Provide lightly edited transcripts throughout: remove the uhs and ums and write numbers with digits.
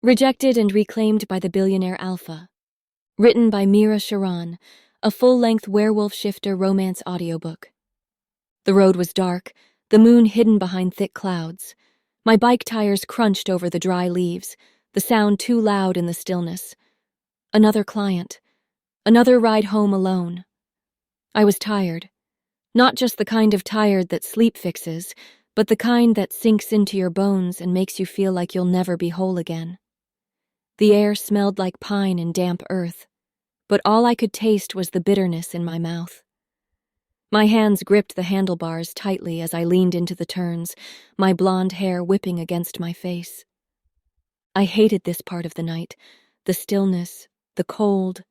Rejected and Reclaimed by the Billionaire Alpha. Written by Meera Sharan, a full-length werewolf shifter romance audiobook. The road was dark, the moon hidden behind thick clouds. My bike tires crunched over the dry leaves, the sound too loud in the stillness. Another client. Another ride home alone. I was tired. Not just the kind of tired that sleep fixes, but the kind that sinks into your bones and makes you feel like you'll never be whole again. The air smelled like pine and damp earth, but all I could taste was the bitterness in my mouth. My hands gripped the handlebars tightly as I leaned into the turns, my blonde hair whipping against my face. I hated this part of the night, the stillness, the cold,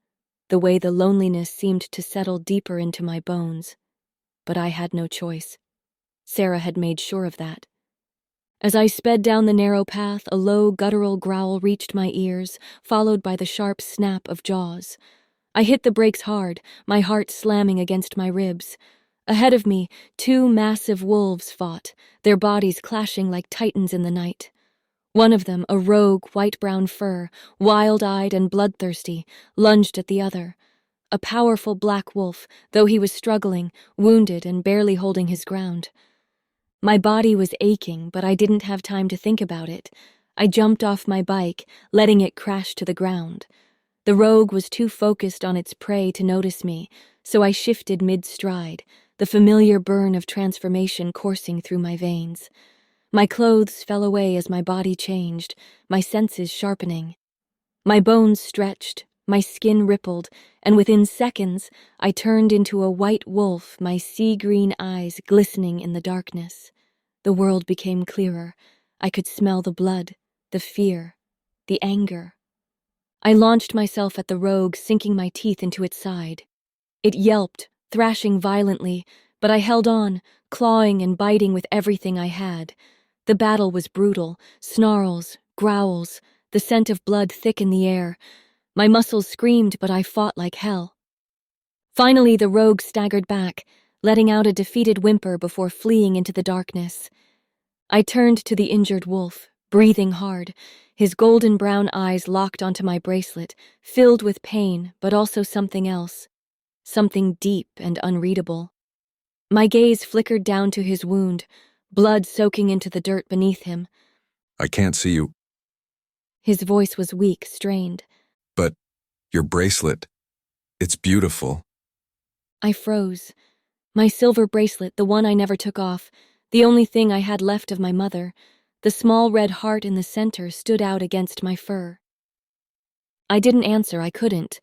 the way the loneliness seemed to settle deeper into my bones. But I had no choice. Sarah had made sure of that. As I sped down the narrow path, a low, guttural growl reached my ears, followed by the sharp snap of jaws. I hit the brakes hard, my heart slamming against my ribs. Ahead of me, two massive wolves fought, their bodies clashing like titans in the night. One of them, a rogue white-brown fur, wild-eyed and bloodthirsty, lunged at the other. A powerful black wolf, though he was struggling, wounded and barely holding his ground. My body was aching, but I didn't have time to think about it. I jumped off my bike, letting it crash to the ground. The rogue was too focused on its prey to notice me, so I shifted mid-stride, the familiar burn of transformation coursing through my veins. My clothes fell away as my body changed, my senses sharpening. My bones stretched, my skin rippled, and within seconds, I turned into a white wolf, my sea-green eyes glistening in the darkness. The world became clearer. I could smell the blood, the fear, the anger. I launched myself at the rogue, sinking my teeth into its side. It yelped, thrashing violently, but I held on, clawing and biting with everything I had. The battle was brutal, snarls, growls, the scent of blood thick in the air. My muscles screamed, but I fought like hell. Finally, the rogue staggered back, letting out a defeated whimper before fleeing into the darkness. I turned to the injured wolf, breathing hard, his golden brown eyes locked onto my bracelet, filled with pain, but also something else, something deep and unreadable. My gaze flickered down to his wound, blood soaking into the dirt beneath him. I can't see you. His voice was weak, strained. But your bracelet, it's beautiful. I froze. My silver bracelet, the one I never took off, the only thing I had left of my mother, the small red heart in the center stood out against my fur. I didn't answer, I couldn't.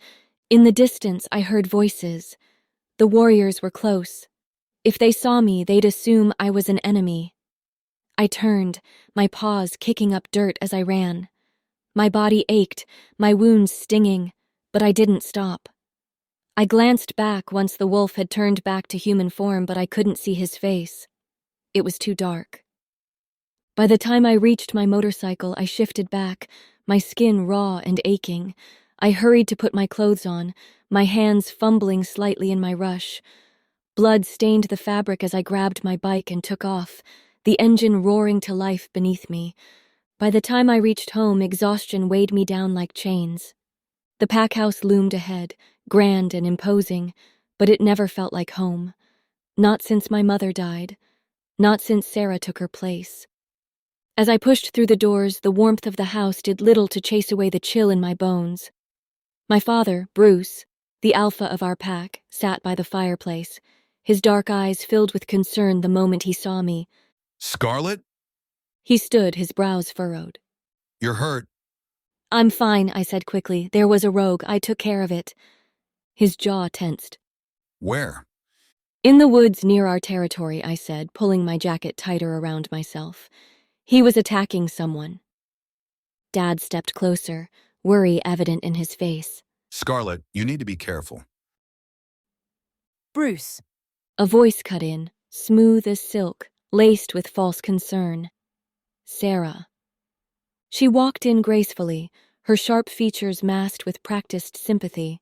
In the distance, I heard voices. The warriors were close. If they saw me, they'd assume I was an enemy. I turned, my paws kicking up dirt as I ran. My body ached, my wounds stinging, but I didn't stop. I glanced back once the wolf had turned back to human form, but I couldn't see his face. It was too dark. By the time I reached my motorcycle, I shifted back, my skin raw and aching. I hurried to put my clothes on, my hands fumbling slightly in my rush. Blood stained the fabric as I grabbed my bike and took off, the engine roaring to life beneath me. By the time I reached home, exhaustion weighed me down like chains. The pack house loomed ahead, grand and imposing, but it never felt like home. Not since my mother died. Not since Sarah took her place. As I pushed through the doors, the warmth of the house did little to chase away the chill in my bones. My father, Bruce, the alpha of our pack, sat by the fireplace, his dark eyes filled with concern the moment he saw me. Scarlet? He stood, his brows furrowed. You're hurt. I'm fine, I said quickly. There was a rogue. I took care of it. His jaw tensed. Where? In the woods near our territory, I said, pulling my jacket tighter around myself. He was attacking someone. Dad stepped closer, worry evident in his face. Scarlet, you need to be careful. Bruce. A voice cut in, smooth as silk, laced with false concern. Sarah. She walked in gracefully, her sharp features masked with practiced sympathy.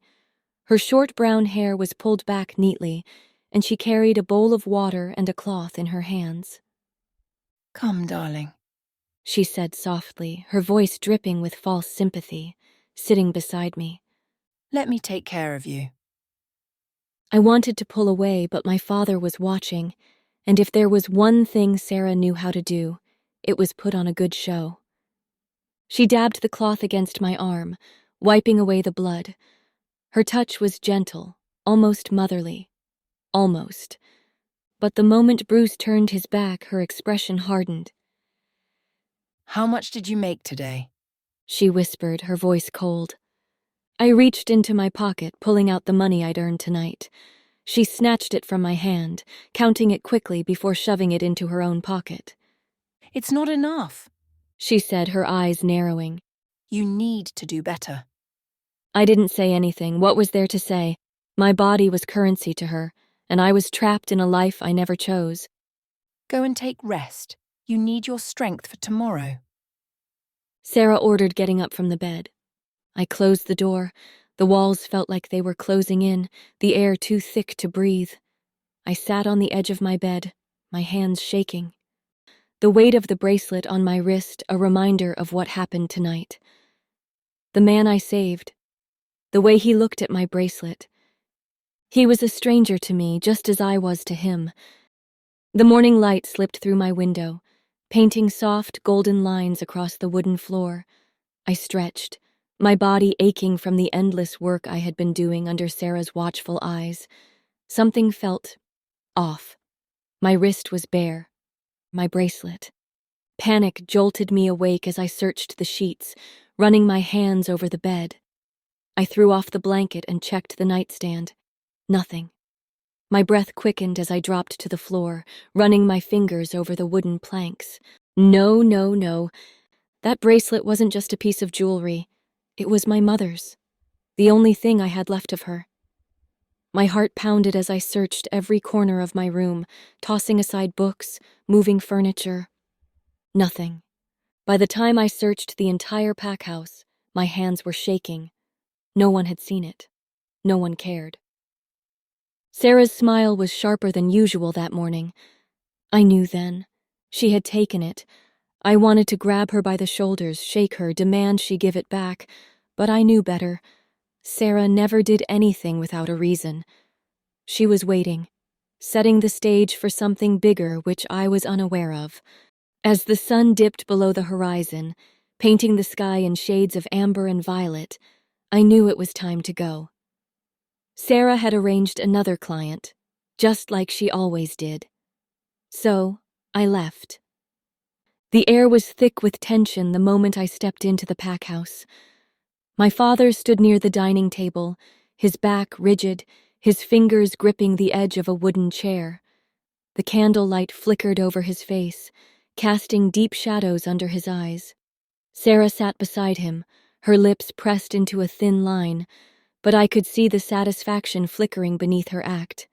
Her short brown hair was pulled back neatly, and she carried a bowl of water and a cloth in her hands. Come, darling. she said softly, her voice dripping with false sympathy, sitting beside me. Let me take care of you. I wanted to pull away, but my father was watching, and if there was one thing Sarah knew how to do, it was put on a good show. She dabbed the cloth against my arm, wiping away the blood. Her touch was gentle, almost motherly. Almost. But the moment Bruce turned his back, her expression hardened. How much did you make today? She whispered, her voice cold. I reached into my pocket, pulling out the money I'd earned tonight. She snatched it from my hand, counting it quickly before shoving it into her own pocket. It's not enough. She said, her eyes narrowing. You need to do better. I didn't say anything. What was there to say? My body was currency to her, and I was trapped in a life I never chose. Go and take rest. You need your strength for tomorrow. Sarah ordered, getting up from the bed. I closed the door. The walls felt like they were closing in, the air too thick to breathe. I sat on the edge of my bed, my hands shaking. The weight of the bracelet on my wrist, a reminder of what happened tonight. The man I saved. The way he looked at my bracelet. He was a stranger to me, just as I was to him. The morning light slipped through my window, painting soft, golden lines across the wooden floor. I stretched, my body aching from the endless work I had been doing under Sarah's watchful eyes. Something felt off. My wrist was bare. My bracelet. Panic jolted me awake as I searched the sheets, running my hands over the bed. I threw off the blanket and checked the nightstand. Nothing. My breath quickened as I dropped to the floor, running my fingers over the wooden planks. No, no, no. That bracelet wasn't just a piece of jewelry. It was my mother's. The only thing I had left of her. My heart pounded as I searched every corner of my room, tossing aside books, moving furniture. Nothing. By the time I searched the entire pack house, my hands were shaking. No one had seen it. No one cared. Sarah's smile was sharper than usual that morning. I knew then. She had taken it. I wanted to grab her by the shoulders, shake her, demand she give it back, but I knew better. Sarah never did anything without a reason. She was waiting, setting the stage for something bigger which I was unaware of. As the sun dipped below the horizon, painting the sky in shades of amber and violet, I knew it was time to go. Sarah had arranged another client, just like she always did. So, I left. The air was thick with tension the moment I stepped into the pack house. My father stood near the dining table, his back rigid, his fingers gripping the edge of a wooden chair. The candlelight flickered over his face, casting deep shadows under his eyes. Sarah sat beside him, her lips pressed into a thin line, but I could see the satisfaction flickering beneath her act.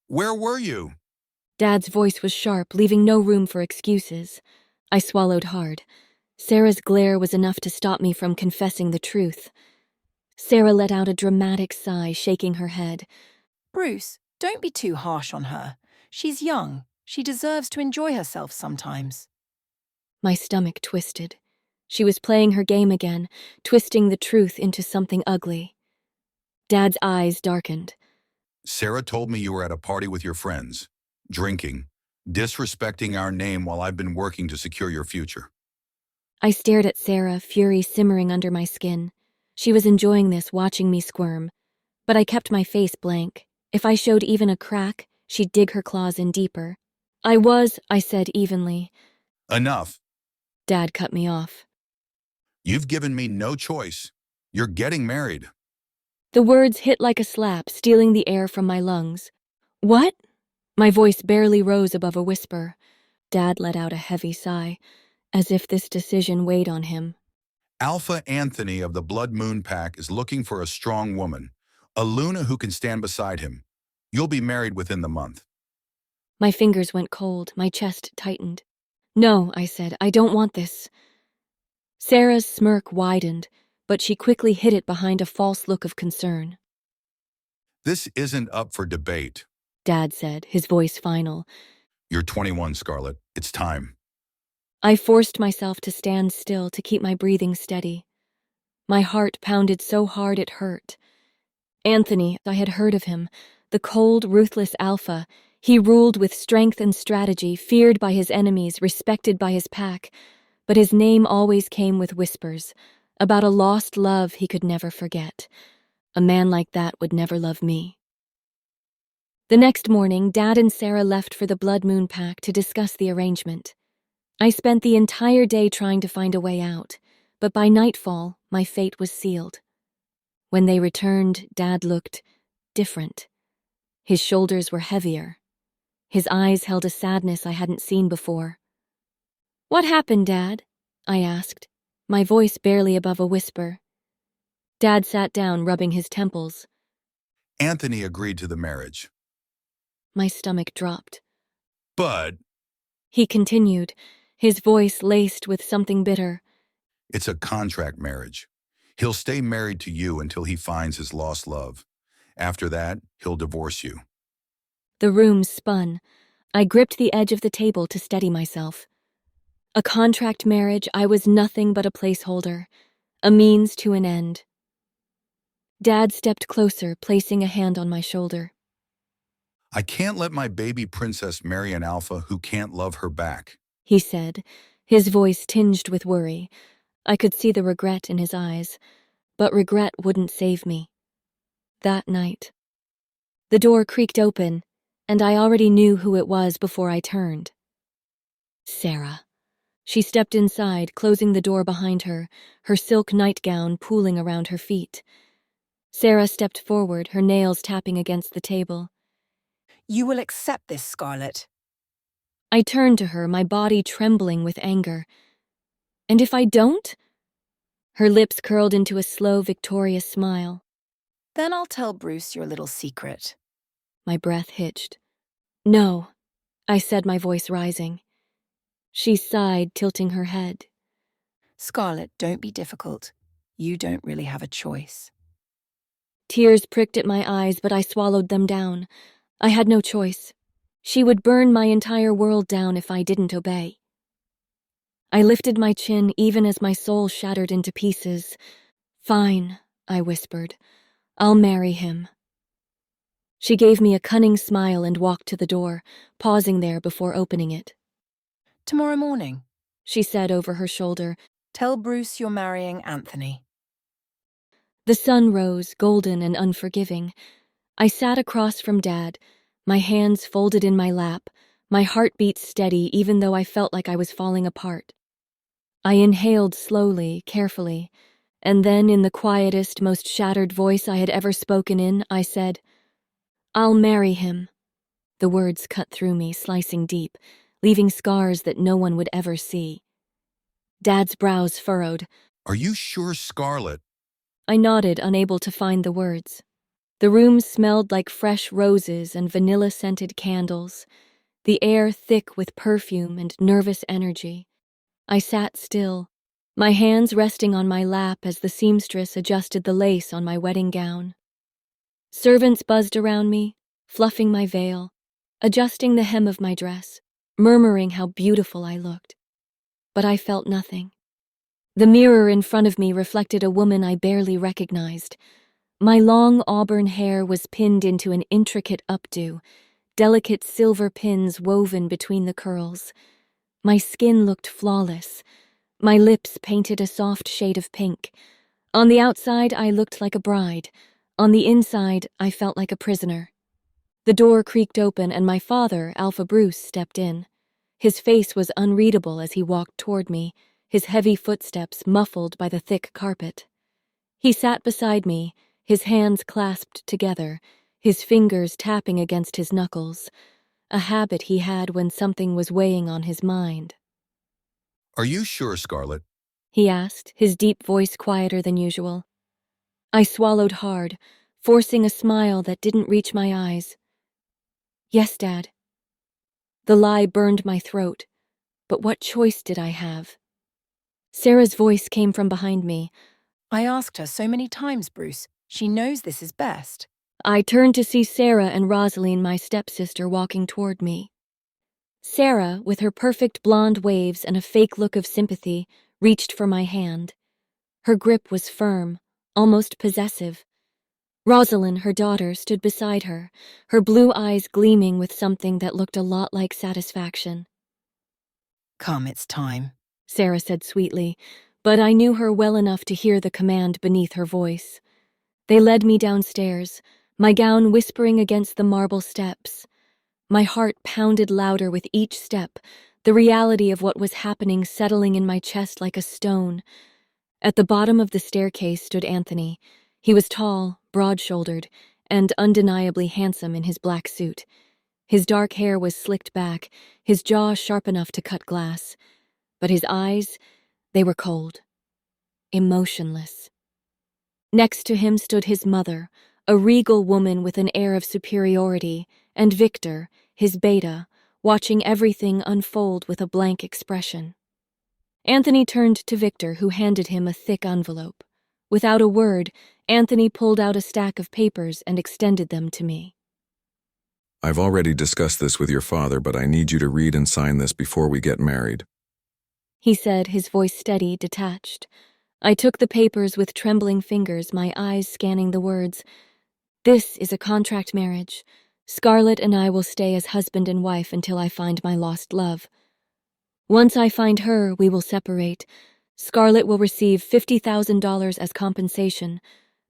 Where were you? Dad's voice was sharp, leaving no room for excuses. I swallowed hard. Sarah's glare was enough to stop me from confessing the truth. Sarah let out a dramatic sigh, shaking her head. Bruce, don't be too harsh on her. She's young. She deserves to enjoy herself sometimes. My stomach twisted. She was playing her game again, twisting the truth into something ugly. Dad's eyes darkened. Sarah told me you were at a party with your friends, drinking, disrespecting our name while I've been working to secure your future. I stared at Sarah, fury simmering under my skin. She was enjoying this, watching me squirm. But I kept my face blank. If I showed even a crack, she'd dig her claws in deeper. I said evenly. Enough. Dad cut me off. You've given me no choice. You're getting married. The words hit like a slap, stealing the air from my lungs. What? My voice barely rose above a whisper. Dad let out a heavy sigh, as if this decision weighed on him. Alpha Anthony of the Blood Moon Pack is looking for a strong woman, a Luna who can stand beside him. You'll be married within the month. My fingers went cold, my chest tightened. No, I said, I don't want this. Sarah's smirk widened, but she quickly hid it behind a false look of concern. This isn't up for debate. Dad said, his voice final. You're 21, Scarlet. It's time. I forced myself to stand still to keep my breathing steady. My heart pounded so hard it hurt. Anthony, I had heard of him, the cold, ruthless alpha. He ruled with strength and strategy, feared by his enemies, respected by his pack, but his name always came with whispers about a lost love he could never forget. A man like that would never love me. The next morning, Dad and Sarah left for the Blood Moon Pack to discuss the arrangement. I spent the entire day trying to find a way out, but by nightfall, my fate was sealed. When they returned, Dad looked different. His shoulders were heavier. His eyes held a sadness I hadn't seen before. "What happened, Dad?" I asked, my voice barely above a whisper. Dad sat down, rubbing his temples. Anthony agreed to the marriage. My stomach dropped. But He continued, his voice laced with something bitter. it's a contract marriage. He'll stay married to you until he finds his lost love. After that, he'll divorce you. The room spun. I gripped the edge of the table to steady myself. A contract marriage, I was nothing but a placeholder, a means to an end. Dad stepped closer, placing a hand on my shoulder. I can't let my baby princess marry an alpha who can't love her back. He said, his voice tinged with worry. I could see the regret in his eyes, but regret wouldn't save me. That night, the door creaked open, and I already knew who it was before I turned. Sarah. She stepped inside, closing the door behind her, her silk nightgown pooling around her feet. Sarah stepped forward, her nails tapping against the table. You will accept this, Scarlet. I turned to her, my body trembling with anger. And if I don't? Her lips curled into a slow, victorious smile. Then I'll tell Bruce your little secret. My breath hitched. No, I said, my voice rising. She sighed, tilting her head. Scarlet, don't be difficult. You don't really have a choice. Tears pricked at my eyes, but I swallowed them down. I had no choice. She would burn my entire world down if I didn't obey. I lifted my chin even as my soul shattered into pieces. Fine, I whispered. I'll marry him. She gave me a cunning smile and walked to the door, pausing there before opening it. Tomorrow morning, She said over her shoulder. tell Bruce you're marrying Anthony. The sun rose, golden and unforgiving. I sat across from Dad, my hands folded in my lap, my heartbeat steady even though I felt like I was falling apart. I inhaled slowly, carefully, and then in the quietest, most shattered voice I had ever spoken in, I said, "I'll marry him." The words cut through me, slicing deep, leaving scars that no one would ever see. Dad's brows furrowed. Are you sure, Scarlet? I nodded, unable to find the words. The room smelled like fresh roses and vanilla-scented candles, the air thick with perfume and nervous energy. I sat still, my hands resting on my lap as the seamstress adjusted the lace on my wedding gown. Servants buzzed around me, fluffing my veil, adjusting the hem of my dress, murmuring how beautiful I looked. But I felt nothing. The mirror in front of me reflected a woman I barely recognized. My long auburn hair was pinned into an intricate updo, delicate silver pins woven between the curls. My skin looked flawless. My lips painted a soft shade of pink. On the outside, I looked like a bride. On the inside, I felt like a prisoner. The door creaked open and my father, Alpha Bruce, stepped in. His face was unreadable as he walked toward me, his heavy footsteps muffled by the thick carpet. He sat beside me, his hands clasped together, his fingers tapping against his knuckles, a habit he had when something was weighing on his mind. Are you sure, Scarlet? He asked, his deep voice quieter than usual. I swallowed hard, forcing a smile that didn't reach my eyes. Yes, Dad. The lie burned my throat, but what choice did I have? Sarah's voice came from behind me. I asked her so many times, Bruce. She knows this is best. I turned to see Sarah and Rosalyn, my stepsister, walking toward me. Sarah, with her perfect blonde waves and a fake look of sympathy, reached for my hand. Her grip was firm, almost possessive. Rosalyn, her daughter, stood beside her, her blue eyes gleaming with something that looked a lot like satisfaction. Come, it's time. Sarah said sweetly, but I knew her well enough to hear the command beneath her voice. They led me downstairs, my gown whispering against the marble steps. My heart pounded louder with each step, the reality of what was happening settling in my chest like a stone. At the bottom of the staircase stood Anthony. He was tall, broad-shouldered, and undeniably handsome in his black suit. His dark hair was slicked back, his jaw sharp enough to cut glass. But his eyes, they were cold, emotionless. Next to him stood his mother, a regal woman with an air of superiority, and Victor, his beta, watching everything unfold with a blank expression. Anthony turned to Victor, who handed him a thick envelope. Without a word, Anthony pulled out a stack of papers and extended them to me. I've already discussed this with your father, but I need you to read and sign this before we get married. He said, his voice steady, detached. I took the papers with trembling fingers, my eyes scanning the words. This is a contract marriage. Scarlet and I will stay as husband and wife until I find my lost love. Once I find her, we will separate. Scarlet will receive $50,000 as compensation,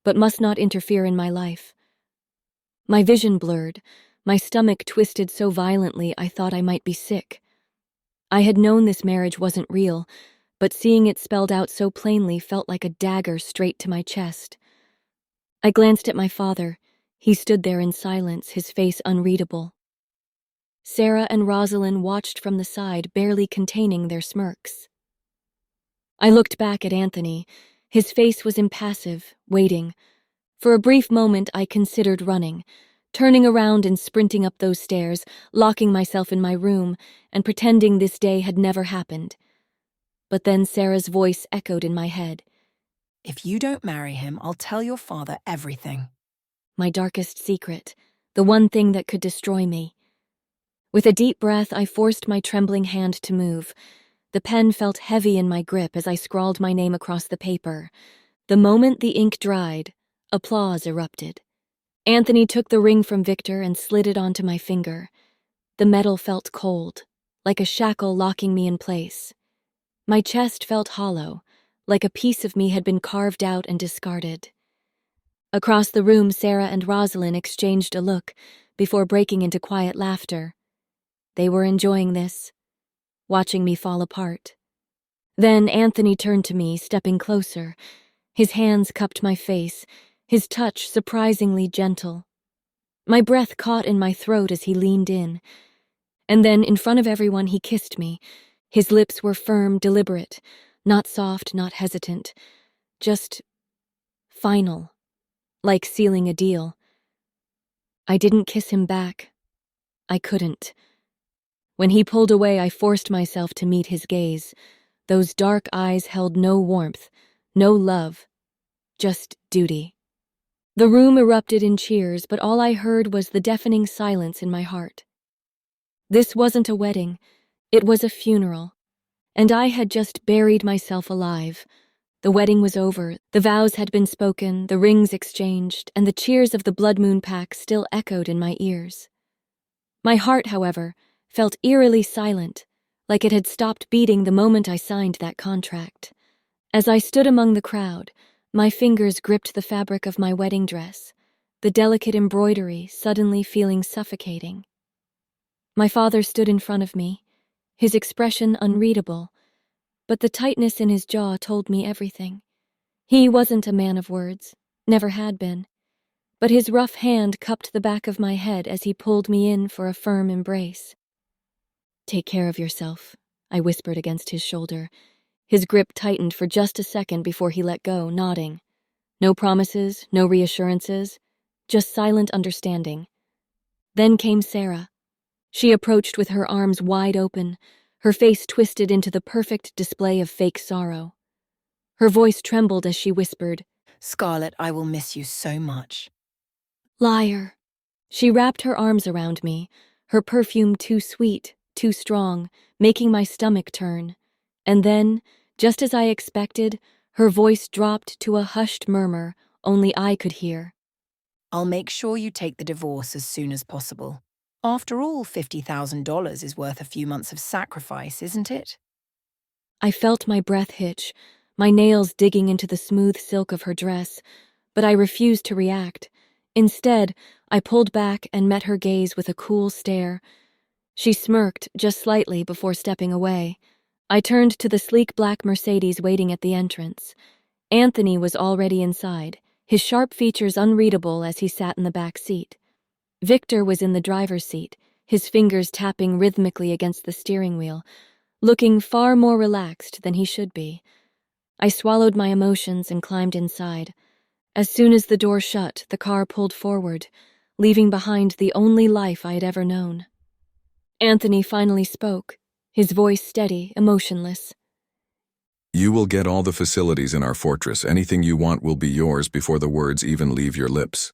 but must not interfere in my life. My vision blurred, my stomach twisted so violently I thought I might be sick. I had known this marriage wasn't real, but seeing it spelled out so plainly felt like a dagger straight to my chest. I glanced at my father. He stood there in silence, his face unreadable. Sarah and Rosalyn watched from the side, barely containing their smirks. I looked back at Anthony. His face was impassive, waiting. For a brief moment, I considered running, turning around and sprinting up those stairs, locking myself in my room, and pretending this day had never happened. But then Sarah's voice echoed in my head. If you don't marry him, I'll tell your father everything. My darkest secret, the one thing that could destroy me. With a deep breath, I forced my trembling hand to move. The pen felt heavy in my grip as I scrawled my name across the paper. The moment the ink dried, applause erupted. Anthony took the ring from Victor and slid it onto my finger. The metal felt cold, like a shackle locking me in place. My chest felt hollow, like a piece of me had been carved out and discarded. Across the room, Sarah and Rosalyn exchanged a look before breaking into quiet laughter. They were enjoying this, watching me fall apart. Then Anthony turned to me, stepping closer. His hands cupped my face, his touch surprisingly gentle. My breath caught in my throat as he leaned in. And then, in front of everyone, he kissed me. His lips were firm, deliberate, not soft, not hesitant, just final, like sealing a deal. I didn't kiss him back. I couldn't. When he pulled away, I forced myself to meet his gaze. Those dark eyes held no warmth, no love, just duty. The room erupted in cheers, but all I heard was the deafening silence in my heart. This wasn't a wedding, it was a funeral, and I had just buried myself alive. The wedding was over, the vows had been spoken, the rings exchanged, and the cheers of the Blood Moon Pack still echoed in my ears. My heart, however, felt eerily silent, like it had stopped beating the moment I signed that contract. As I stood among the crowd, my fingers gripped the fabric of my wedding dress, the delicate embroidery suddenly feeling suffocating. My father stood in front of me, his expression unreadable, but the tightness in his jaw told me everything. He wasn't a man of words, never had been, but his rough hand cupped the back of my head as he pulled me in for a firm embrace. "Take care of yourself," I whispered against his shoulder. His grip tightened for just a second before he let go, nodding. No promises, no reassurances, just silent understanding. Then came Sarah. She approached with her arms wide open, her face twisted into the perfect display of fake sorrow. Her voice trembled as she whispered, Scarlet, I will miss you so much. "Liar." She wrapped her arms around me, her perfume too sweet, too strong, making my stomach turn. And then, just as I expected, her voice dropped to a hushed murmur only I could hear. I'll make sure you take the divorce as soon as possible. After all, $50,000 is worth a few months of sacrifice, isn't it? I felt my breath hitch, my nails digging into the smooth silk of her dress, but I refused to react. Instead, I pulled back and met her gaze with a cool stare. She smirked just slightly before stepping away. I turned to the sleek black Mercedes waiting at the entrance. Anthony was already inside, his sharp features unreadable as he sat in the back seat. Victor was in the driver's seat, his fingers tapping rhythmically against the steering wheel, looking far more relaxed than he should be. I swallowed my emotions and climbed inside. As soon as the door shut, the car pulled forward, leaving behind the only life I had ever known. Anthony finally spoke, his voice steady, emotionless. You will get all the facilities in our fortress. Anything you want will be yours before the words even leave your lips.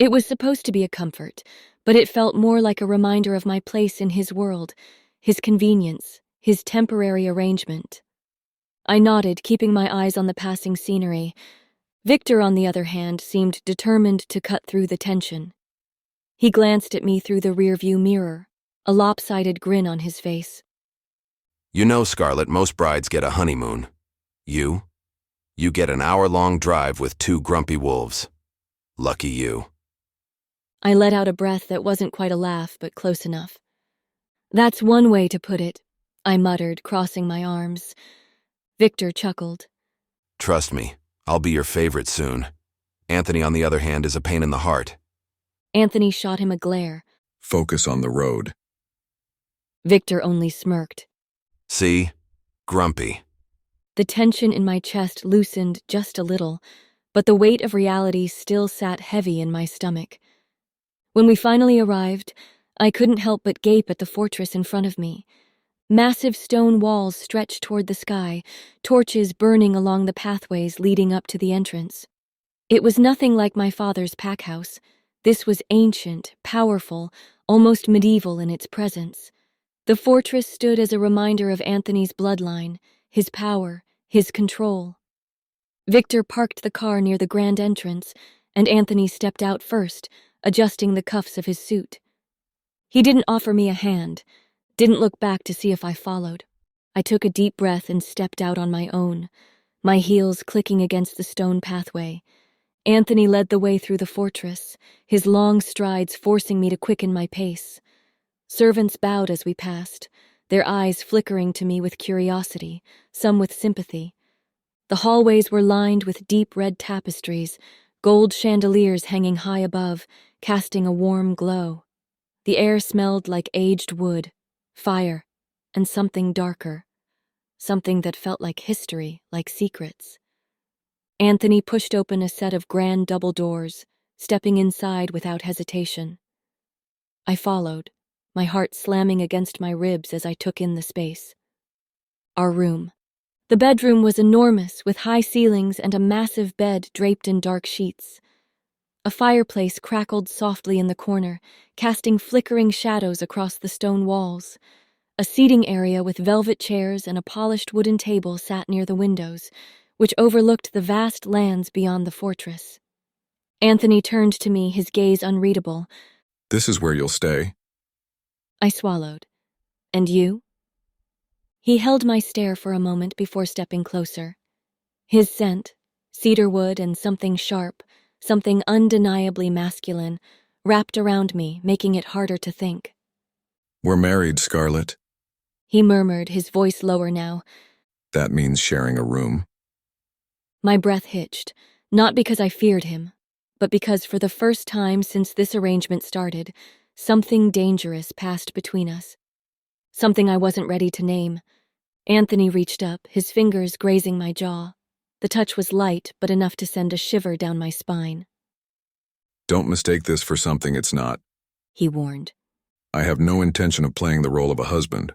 It was supposed to be a comfort, but it felt more like a reminder of my place in his world, his convenience, his temporary arrangement. I nodded, keeping my eyes on the passing scenery. Victor, on the other hand, seemed determined to cut through the tension. He glanced at me through the rearview mirror, a lopsided grin on his face. You know, Scarlet, most brides get a honeymoon. You get an hour-long drive with two grumpy wolves. Lucky you. I let out a breath that wasn't quite a laugh, but close enough. That's one way to put it, I muttered, crossing my arms. Victor chuckled. Trust me, I'll be your favorite soon. Anthony, on the other hand, is a pain in the heart. Anthony shot him a glare. Focus on the road. Victor only smirked. See? Grumpy. The tension in my chest loosened just a little, but the weight of reality still sat heavy in my stomach. When we finally arrived, I couldn't help but gape at the fortress in front of me. Massive stone walls stretched toward the sky, torches burning along the pathways leading up to the entrance. It was nothing like my father's pack house. This was ancient, powerful, almost medieval in its presence. The fortress stood as a reminder of Anthony's bloodline, his power, his control. Victor parked the car near the grand entrance, and Anthony stepped out first, adjusting the cuffs of his suit. He didn't offer me a hand, didn't look back to see if I followed. I took a deep breath and stepped out on my own, my heels clicking against the stone pathway. Anthony led the way through the fortress, his long strides forcing me to quicken my pace. Servants bowed as we passed, their eyes flickering to me with curiosity, some with sympathy. The hallways were lined with deep red tapestries, gold chandeliers hanging high above, casting a warm glow. The air smelled like aged wood, fire, and something darker, something that felt like history, like secrets. Anthony pushed open a set of grand double doors, stepping inside without hesitation. I followed, my heart slamming against my ribs as I took in the space. Our room. The bedroom was enormous, with high ceilings and a massive bed draped in dark sheets. A fireplace crackled softly in the corner, casting flickering shadows across the stone walls. A seating area with velvet chairs and a polished wooden table sat near the windows, which overlooked the vast lands beyond the fortress. Anthony turned to me, his gaze unreadable. This is where you'll stay. I swallowed. And you? He held my stare for a moment before stepping closer. His scent, cedarwood and something sharp, something undeniably masculine, wrapped around me, making it harder to think. We're married, Scarlet. He murmured, his voice lower now. That means sharing a room. My breath hitched, not because I feared him, but because for the first time since this arrangement started, something dangerous passed between us. Something I wasn't ready to name. Anthony reached up, his fingers grazing my jaw. The touch was light, but enough to send a shiver down my spine. Don't mistake this for something it's not, He warned. I have no intention of playing the role of a husband.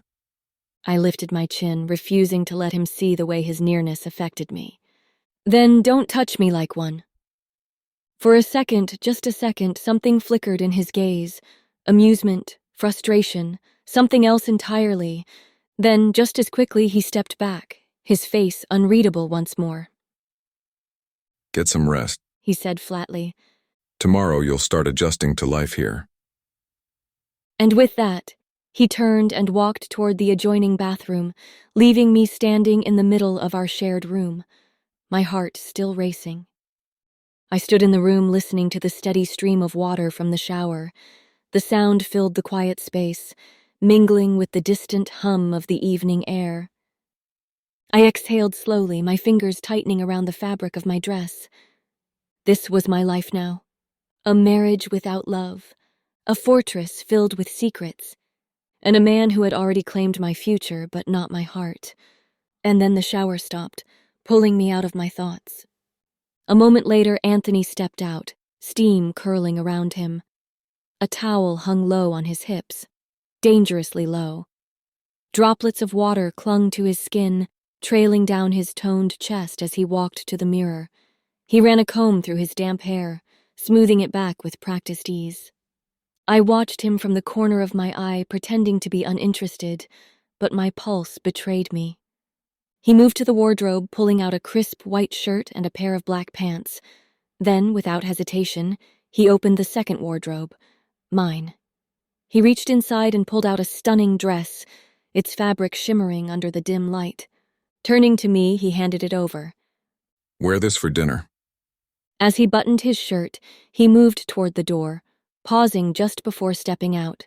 I lifted my chin, refusing to let him see the way his nearness affected me. Then don't touch me like one. For a second, just a second, something flickered in his gaze. Amusement, frustration, something else entirely. Then, just as quickly, he stepped back, his face unreadable once more. Get some rest. He said flatly. Tomorrow you'll start adjusting to life here. And with that, he turned and walked toward the adjoining bathroom, leaving me standing in the middle of our shared room, my heart still racing. I stood in the room listening to the steady stream of water from the shower. The sound filled the quiet space, mingling with the distant hum of the evening air. I exhaled slowly, my fingers tightening around the fabric of my dress. This was my life now. A marriage without love, a fortress filled with secrets, and a man who had already claimed my future but not my heart. And then the shower stopped, pulling me out of my thoughts. A moment later, Anthony stepped out, steam curling around him. A towel hung low on his hips, dangerously low. Droplets of water clung to his skin, trailing down his toned chest as he walked to the mirror. He ran a comb through his damp hair, smoothing it back with practiced ease. I watched him from the corner of my eye, pretending to be uninterested, but my pulse betrayed me. He moved to the wardrobe, pulling out a crisp white shirt and a pair of black pants. Then, without hesitation, he opened the second wardrobe, mine. He reached inside and pulled out a stunning dress, its fabric shimmering under the dim light. Turning to me, he handed it over. Wear this for dinner. As he buttoned his shirt, he moved toward the door, pausing just before stepping out.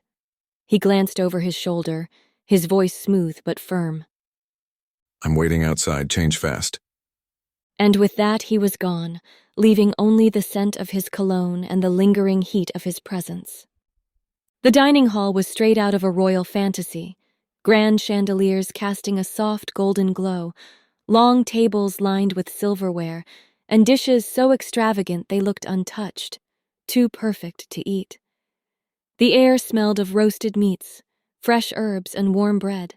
He glanced over his shoulder, his voice smooth but firm. I'm waiting outside. Change fast. And with that he was gone, leaving only the scent of his cologne and the lingering heat of his presence. The dining hall was straight out of a royal fantasy, grand chandeliers casting a soft golden glow, long tables lined with silverware, and dishes so extravagant they looked untouched, too perfect to eat. The air smelled of roasted meats, fresh herbs, and warm bread.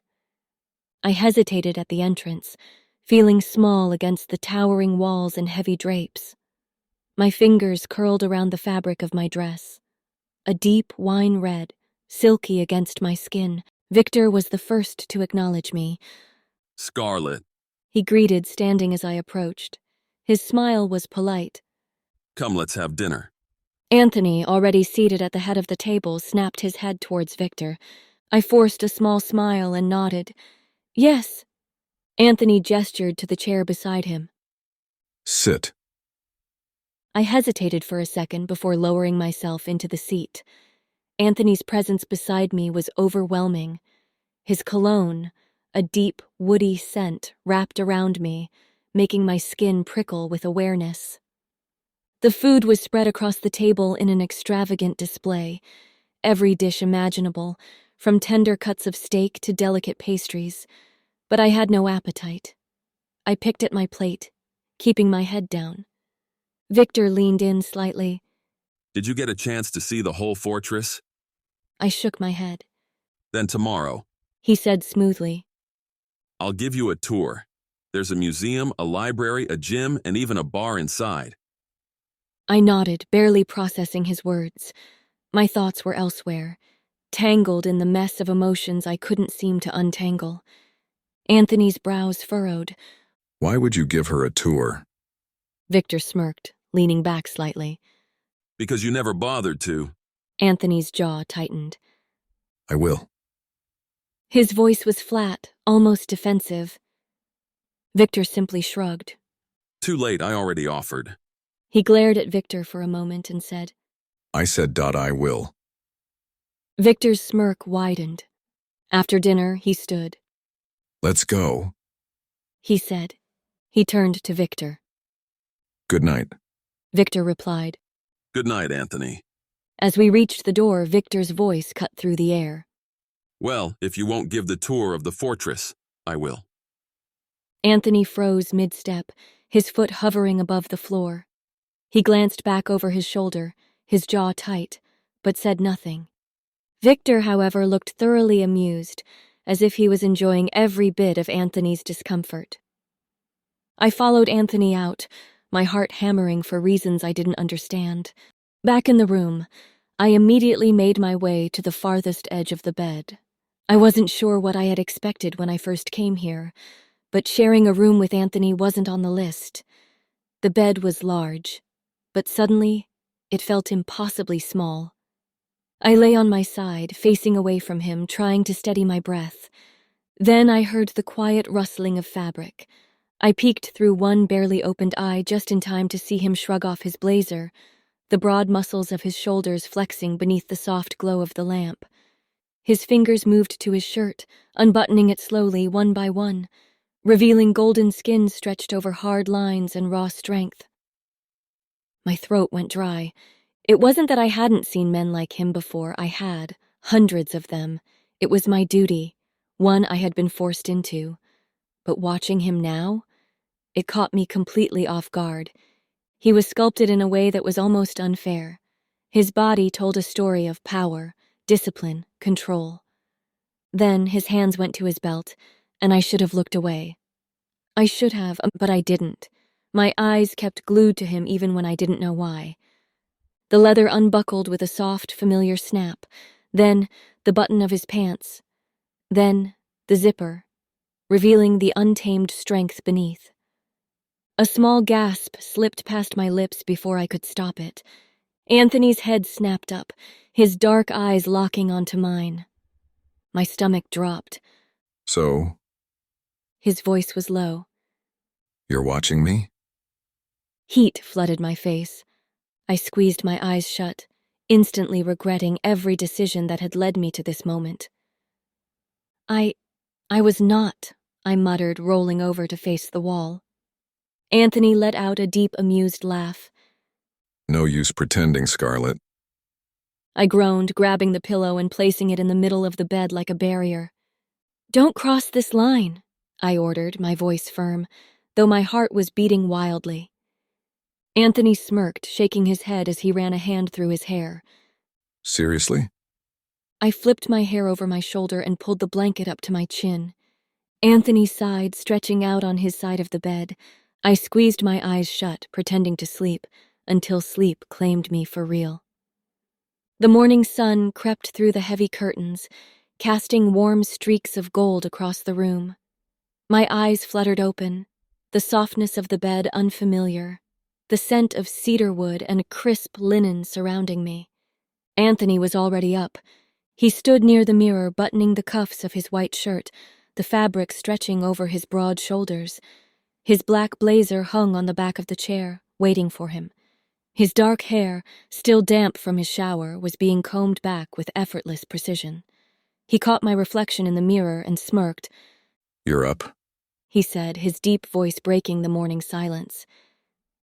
I hesitated at the entrance, feeling small against the towering walls and heavy drapes. My fingers curled around the fabric of my dress. A deep wine red, silky against my skin. Victor was the first to acknowledge me. Scarlet, He greeted, standing as I approached. His smile was polite. come, let's have dinner. Anthony, already seated at the head of the table, snapped his head towards Victor. I forced a small smile and nodded. Yes. Anthony gestured to the chair beside him. Sit. I hesitated for a second before lowering myself into the seat. Anthony's presence beside me was overwhelming. His cologne, a deep, woody scent, wrapped around me, making my skin prickle with awareness. The food was spread across the table in an extravagant display, every dish imaginable, from tender cuts of steak to delicate pastries, but I had no appetite. I picked at my plate, keeping my head down. Victor leaned in slightly. Did you get a chance to see the whole fortress? I shook my head. Then tomorrow, He said smoothly. I'll give you a tour. There's a museum, a library, a gym, and even a bar inside. I nodded, barely processing his words. My thoughts were elsewhere, tangled in the mess of emotions I couldn't seem to untangle. Anthony's brows furrowed. Why would you give her a tour? Victor smirked, leaning back slightly. Because you never bothered to. Anthony's jaw tightened. I will. His voice was flat, almost defensive. Victor simply shrugged. Too late, I already offered. He glared at Victor for a moment and said, I said, I will. Victor's smirk widened. After dinner, he stood. Let's go. He said. He turned to Victor. Good night. Victor replied. Good night, Anthony. As we reached the door, Victor's voice cut through the air. Well, if you won't give the tour of the fortress, I will. Anthony froze mid-step, his foot hovering above the floor. He glanced back over his shoulder, his jaw tight, but said nothing. Victor, however, looked thoroughly amused, as if he was enjoying every bit of Anthony's discomfort. I followed Anthony out, my heart hammering for reasons I didn't understand. Back in the room, I immediately made my way to the farthest edge of the bed. I wasn't sure what I had expected when I first came here, but sharing a room with Anthony wasn't on the list. The bed was large, but suddenly it felt impossibly small. I lay on my side, facing away from him, trying to steady my breath. Then I heard the quiet rustling of fabric. I peeked through one barely opened eye just in time to see him shrug off his blazer, the broad muscles of his shoulders flexing beneath the soft glow of the lamp. His fingers moved to his shirt, unbuttoning it slowly, one by one, revealing golden skin stretched over hard lines and raw strength. My throat went dry. It wasn't that I hadn't seen men like him before. I had, hundreds of them. It was my duty, one I had been forced into. But watching him now, it caught me completely off guard. He was sculpted in a way that was almost unfair. His body told a story of power, discipline, control. Then his hands went to his belt, and I should have looked away. I should have, but I didn't. My eyes kept glued to him even when I didn't know why. The leather unbuckled with a soft, familiar snap, then the button of his pants, then the zipper, revealing the untamed strength beneath. A small gasp slipped past my lips before I could stop it. Anthony's head snapped up, his dark eyes locking onto mine. My stomach dropped. So, His voice was low. you're watching me? Heat flooded my face. I squeezed my eyes shut, instantly regretting every decision that had led me to this moment. I was not, I muttered, rolling over to face the wall. Anthony let out a deep, amused laugh. No use pretending, Scarlet. I groaned, grabbing the pillow and placing it in the middle of the bed like a barrier. Don't cross this line, I ordered, my voice firm, though my heart was beating wildly. Anthony smirked, shaking his head as he ran a hand through his hair. Seriously? I flipped my hair over my shoulder and pulled the blanket up to my chin. Anthony sighed, stretching out on his side of the bed. I squeezed my eyes shut, pretending to sleep, until sleep claimed me for real. The morning sun crept through the heavy curtains, casting warm streaks of gold across the room. My eyes fluttered open, the softness of the bed unfamiliar, the scent of cedar wood and crisp linen surrounding me. Anthony was already up. He stood near the mirror, buttoning the cuffs of his white shirt, the fabric stretching over his broad shoulders. His black blazer hung on the back of the chair, waiting for him. His dark hair, still damp from his shower, was being combed back with effortless precision. He caught my reflection in the mirror and smirked. You're up? He said, his deep voice breaking the morning silence.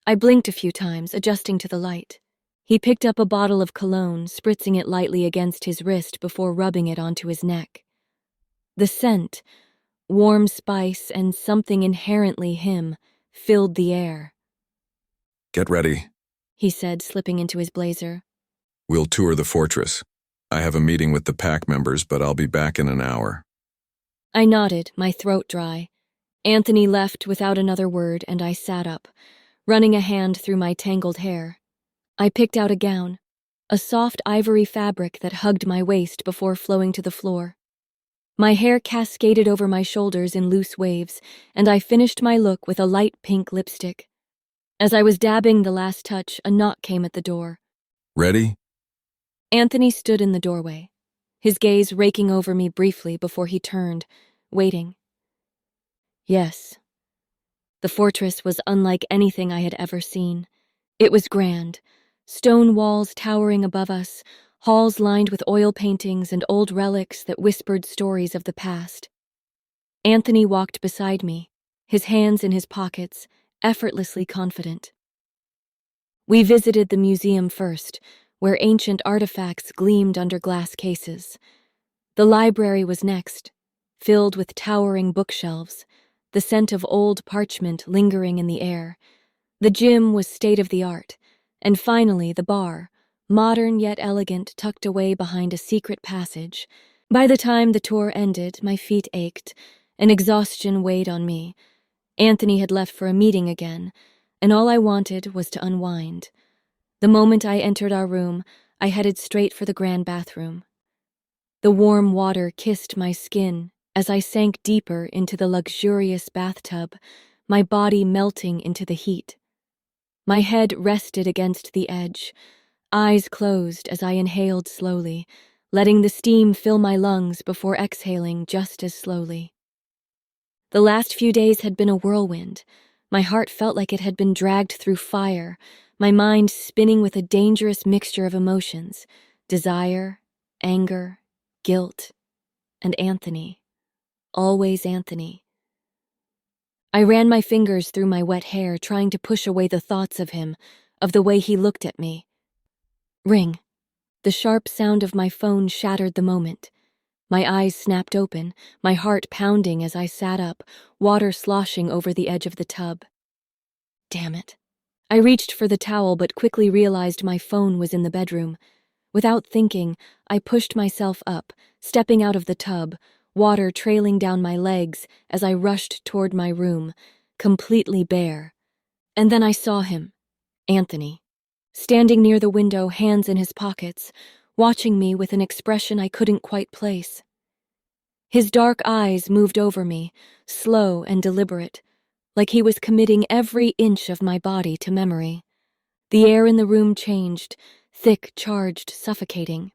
I blinked a few times, adjusting to the light. He picked up a bottle of cologne, spritzing it lightly against his wrist before rubbing it onto his neck. The scent, warm spice and something inherently him, filled the air. Get ready, He said, slipping into his blazer. we'll tour the fortress. I have a meeting with the pack members, but I'll be back in an hour. I nodded, my throat dry. Anthony left without another word, and I sat up, running a hand through my tangled hair. I picked out a gown, a soft ivory fabric that hugged my waist before flowing to the floor. My hair cascaded over my shoulders in loose waves, and I finished my look with a light pink lipstick. As I was dabbing the last touch, a knock came at the door. Ready? Anthony stood in the doorway, his gaze raking over me briefly before he turned, waiting. Yes. The fortress was unlike anything I had ever seen. It was grand, stone walls towering above us, halls lined with oil paintings and old relics that whispered stories of the past. Anthony walked beside me, his hands in his pockets, effortlessly confident. We visited the museum first, where ancient artifacts gleamed under glass cases. The library was next, filled with towering bookshelves, the scent of old parchment lingering in the air. The gym was state-of-the-art, and finally the bar, modern yet elegant, tucked away behind a secret passage. By the time the tour ended, my feet ached, and exhaustion weighed on me. Anthony had left for a meeting again, and all I wanted was to unwind. The moment I entered our room, I headed straight for the grand bathroom. The warm water kissed my skin as I sank deeper into the luxurious bathtub, my body melting into the heat. My head rested against the edge, eyes closed as I inhaled slowly, letting the steam fill my lungs before exhaling just as slowly. The last few days had been a whirlwind. My heart felt like it had been dragged through fire, my mind spinning with a dangerous mixture of emotions: desire, anger, guilt, and Anthony. Always Anthony. I ran my fingers through my wet hair, trying to push away the thoughts of him, of the way he looked at me. Ring. The sharp sound of my phone shattered the moment. My eyes snapped open, my heart pounding as I sat up, water sloshing over the edge of the tub. Damn it. I reached for the towel but quickly realized my phone was in the bedroom. Without thinking, I pushed myself up, stepping out of the tub, water trailing down my legs as I rushed toward my room, completely bare. And then I saw him, Anthony, standing near the window, hands in his pockets, watching me with an expression I couldn't quite place. His dark eyes moved over me, slow and deliberate, like he was committing every inch of my body to memory. The air in the room changed, thick, charged, suffocating.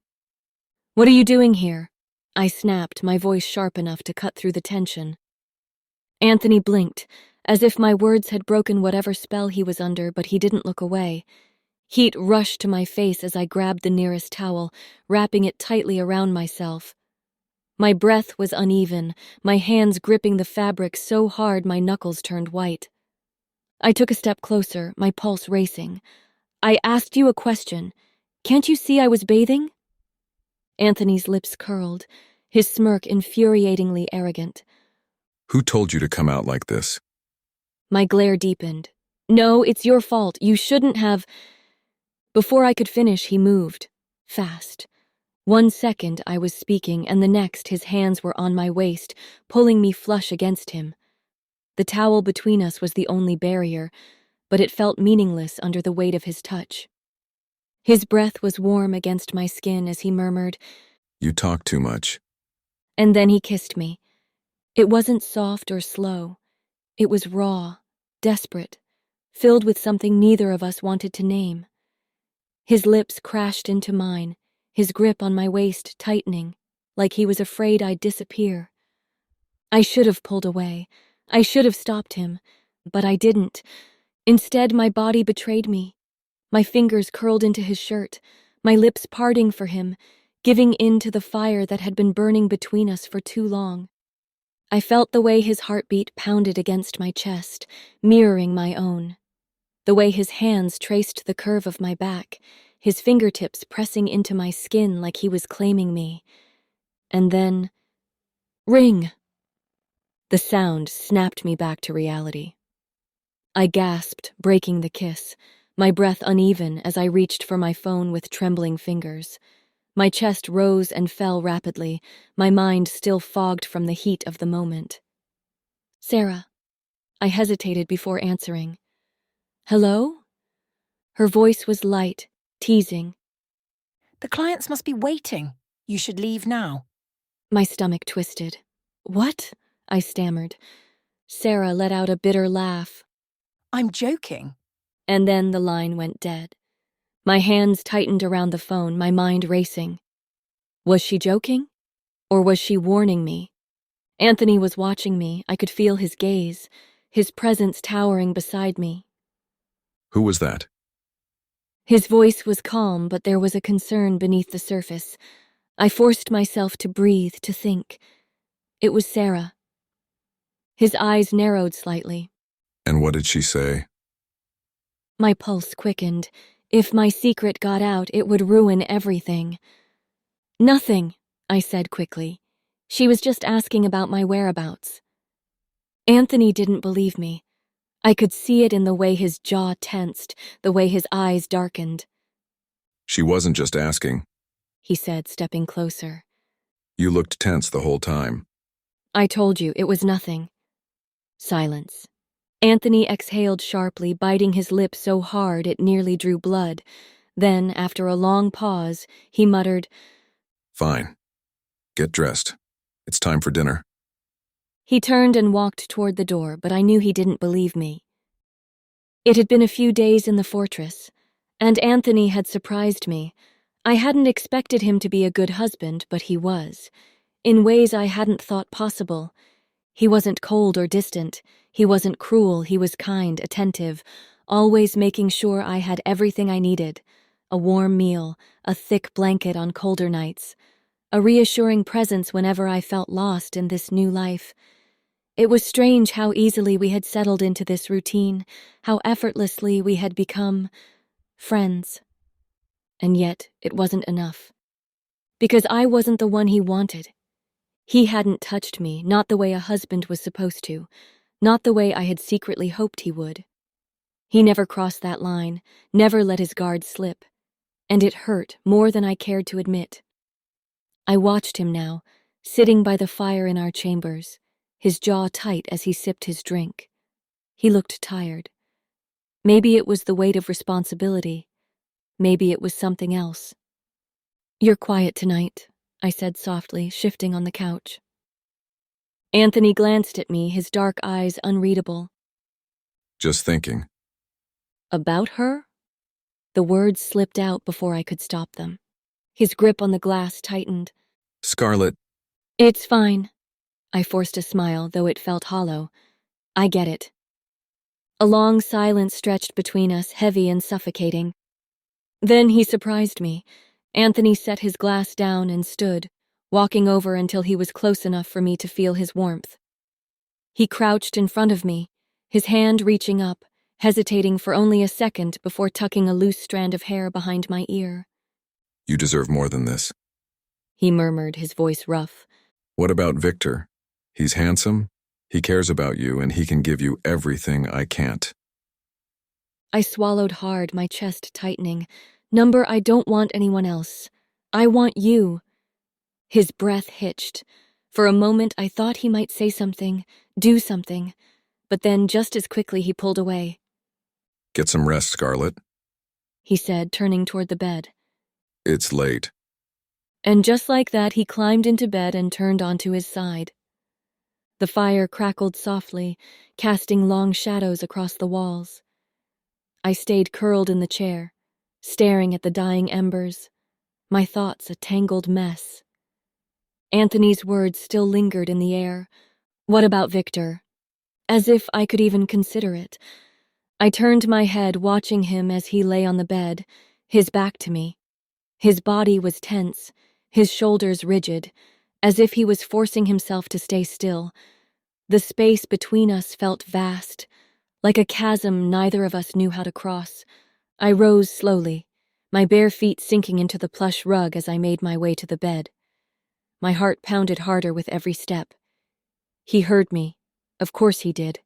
"What are you doing here?" I snapped, my voice sharp enough to cut through the tension. Anthony blinked, as if my words had broken whatever spell he was under, but he didn't look away. Heat rushed to my face as I grabbed the nearest towel, wrapping it tightly around myself. My breath was uneven, my hands gripping the fabric so hard my knuckles turned white. I took a step closer, my pulse racing. "I asked you a question. Can't you see I was bathing?" Anthony's lips curled, his smirk infuriatingly arrogant. Who told you to come out like this? My glare deepened. "No, it's your fault. You shouldn't have—" Before I could finish, he moved. Fast. 1 second I was speaking, and the next his hands were on my waist, pulling me flush against him. The towel between us was the only barrier, but it felt meaningless under the weight of his touch. His breath was warm against my skin as he murmured, You talk too much. and then he kissed me. It wasn't soft or slow. It was raw, desperate, filled with something neither of us wanted to name. His lips crashed into mine, his grip on my waist tightening, like he was afraid I'd disappear. I should have pulled away. I should have stopped him, but I didn't. Instead, my body betrayed me. My fingers curled into his shirt, my lips parting for him, giving in to the fire that had been burning between us for too long. I felt the way his heartbeat pounded against my chest, mirroring my own. The way his hands traced the curve of my back, his fingertips pressing into my skin like he was claiming me. And then, ring! The sound snapped me back to reality. I gasped, breaking the kiss, my breath uneven as I reached for my phone with trembling fingers. My chest rose and fell rapidly, my mind still fogged from the heat of the moment. "Sarah." I hesitated before answering. "Hello?" Her voice was light, teasing. The clients must be waiting. You should leave now. My stomach twisted. "What?" I stammered. Sarah let out a bitter laugh. I'm joking. And then the line went dead. My hands tightened around the phone, my mind racing. Was she joking? Or was she warning me? Anthony was watching me. I could feel his gaze, his presence towering beside me. Who was that? His voice was calm, but there was a concern beneath the surface. I forced myself to breathe, to think. It was Sarah. His eyes narrowed slightly. And what did she say? My pulse quickened. If my secret got out, it would ruin everything. "Nothing," I said quickly. She was just asking about my whereabouts. Anthony didn't believe me. I could see it in the way his jaw tensed, the way his eyes darkened. She wasn't just asking. He said, stepping closer. You looked tense the whole time. "I told you, it was nothing." Silence. Anthony exhaled sharply, biting his lip so hard it nearly drew blood. Then, after a long pause, he muttered, Fine. Get dressed. It's time for dinner. He turned and walked toward the door, but I knew he didn't believe me. It had been a few days in the fortress, and Anthony had surprised me. I hadn't expected him to be a good husband, but he was, in ways I hadn't thought possible. He wasn't cold or distant. He wasn't cruel. He was kind, attentive, always making sure I had everything I needed. A warm meal, a thick blanket on colder nights, a reassuring presence whenever I felt lost in this new life. It was strange how easily we had settled into this routine, how effortlessly we had become friends. And yet, it wasn't enough. Because I wasn't the one he wanted. He hadn't touched me, not the way a husband was supposed to, not the way I had secretly hoped he would. He never crossed that line, never let his guard slip, and it hurt more than I cared to admit. I watched him now, sitting by the fire in our chambers, his jaw tight as he sipped his drink. He looked tired. Maybe it was the weight of responsibility. Maybe it was something else. "You're quiet tonight," I said softly, shifting on the couch. Anthony glanced at me, his dark eyes unreadable. Just thinking. "About her?" The words slipped out before I could stop them. His grip on the glass tightened. Scarlet, "It's fine." I forced a smile, though it felt hollow. "I get it." A long silence stretched between us, heavy and suffocating. Then he surprised me. Anthony set his glass down and stood, walking over until he was close enough for me to feel his warmth. He crouched in front of me, his hand reaching up, hesitating for only a second before tucking a loose strand of hair behind my ear. you deserve more than this. He murmured, his voice rough. What about Victor? He's handsome, he cares about you, and he can give you everything I can't. I swallowed hard, my chest tightening. "Number, I don't want anyone else. I want you." His breath hitched. For a moment, I thought he might say something, do something, but then just as quickly he pulled away. Get some rest, Scarlet. He said, turning toward the bed. It's late. And just like that, he climbed into bed and turned onto his side. The fire crackled softly, casting long shadows across the walls. I stayed curled in the chair, staring at the dying embers, my thoughts a tangled mess. Anthony's words still lingered in the air. What about Victor? As if I could even consider it. I turned my head, watching him as he lay on the bed, his back to me. His body was tense, his shoulders rigid, as if he was forcing himself to stay still. The space between us felt vast, like a chasm neither of us knew how to cross. I rose slowly, my bare feet sinking into the plush rug as I made my way to the bed. My heart pounded harder with every step. He heard me. Of course he did.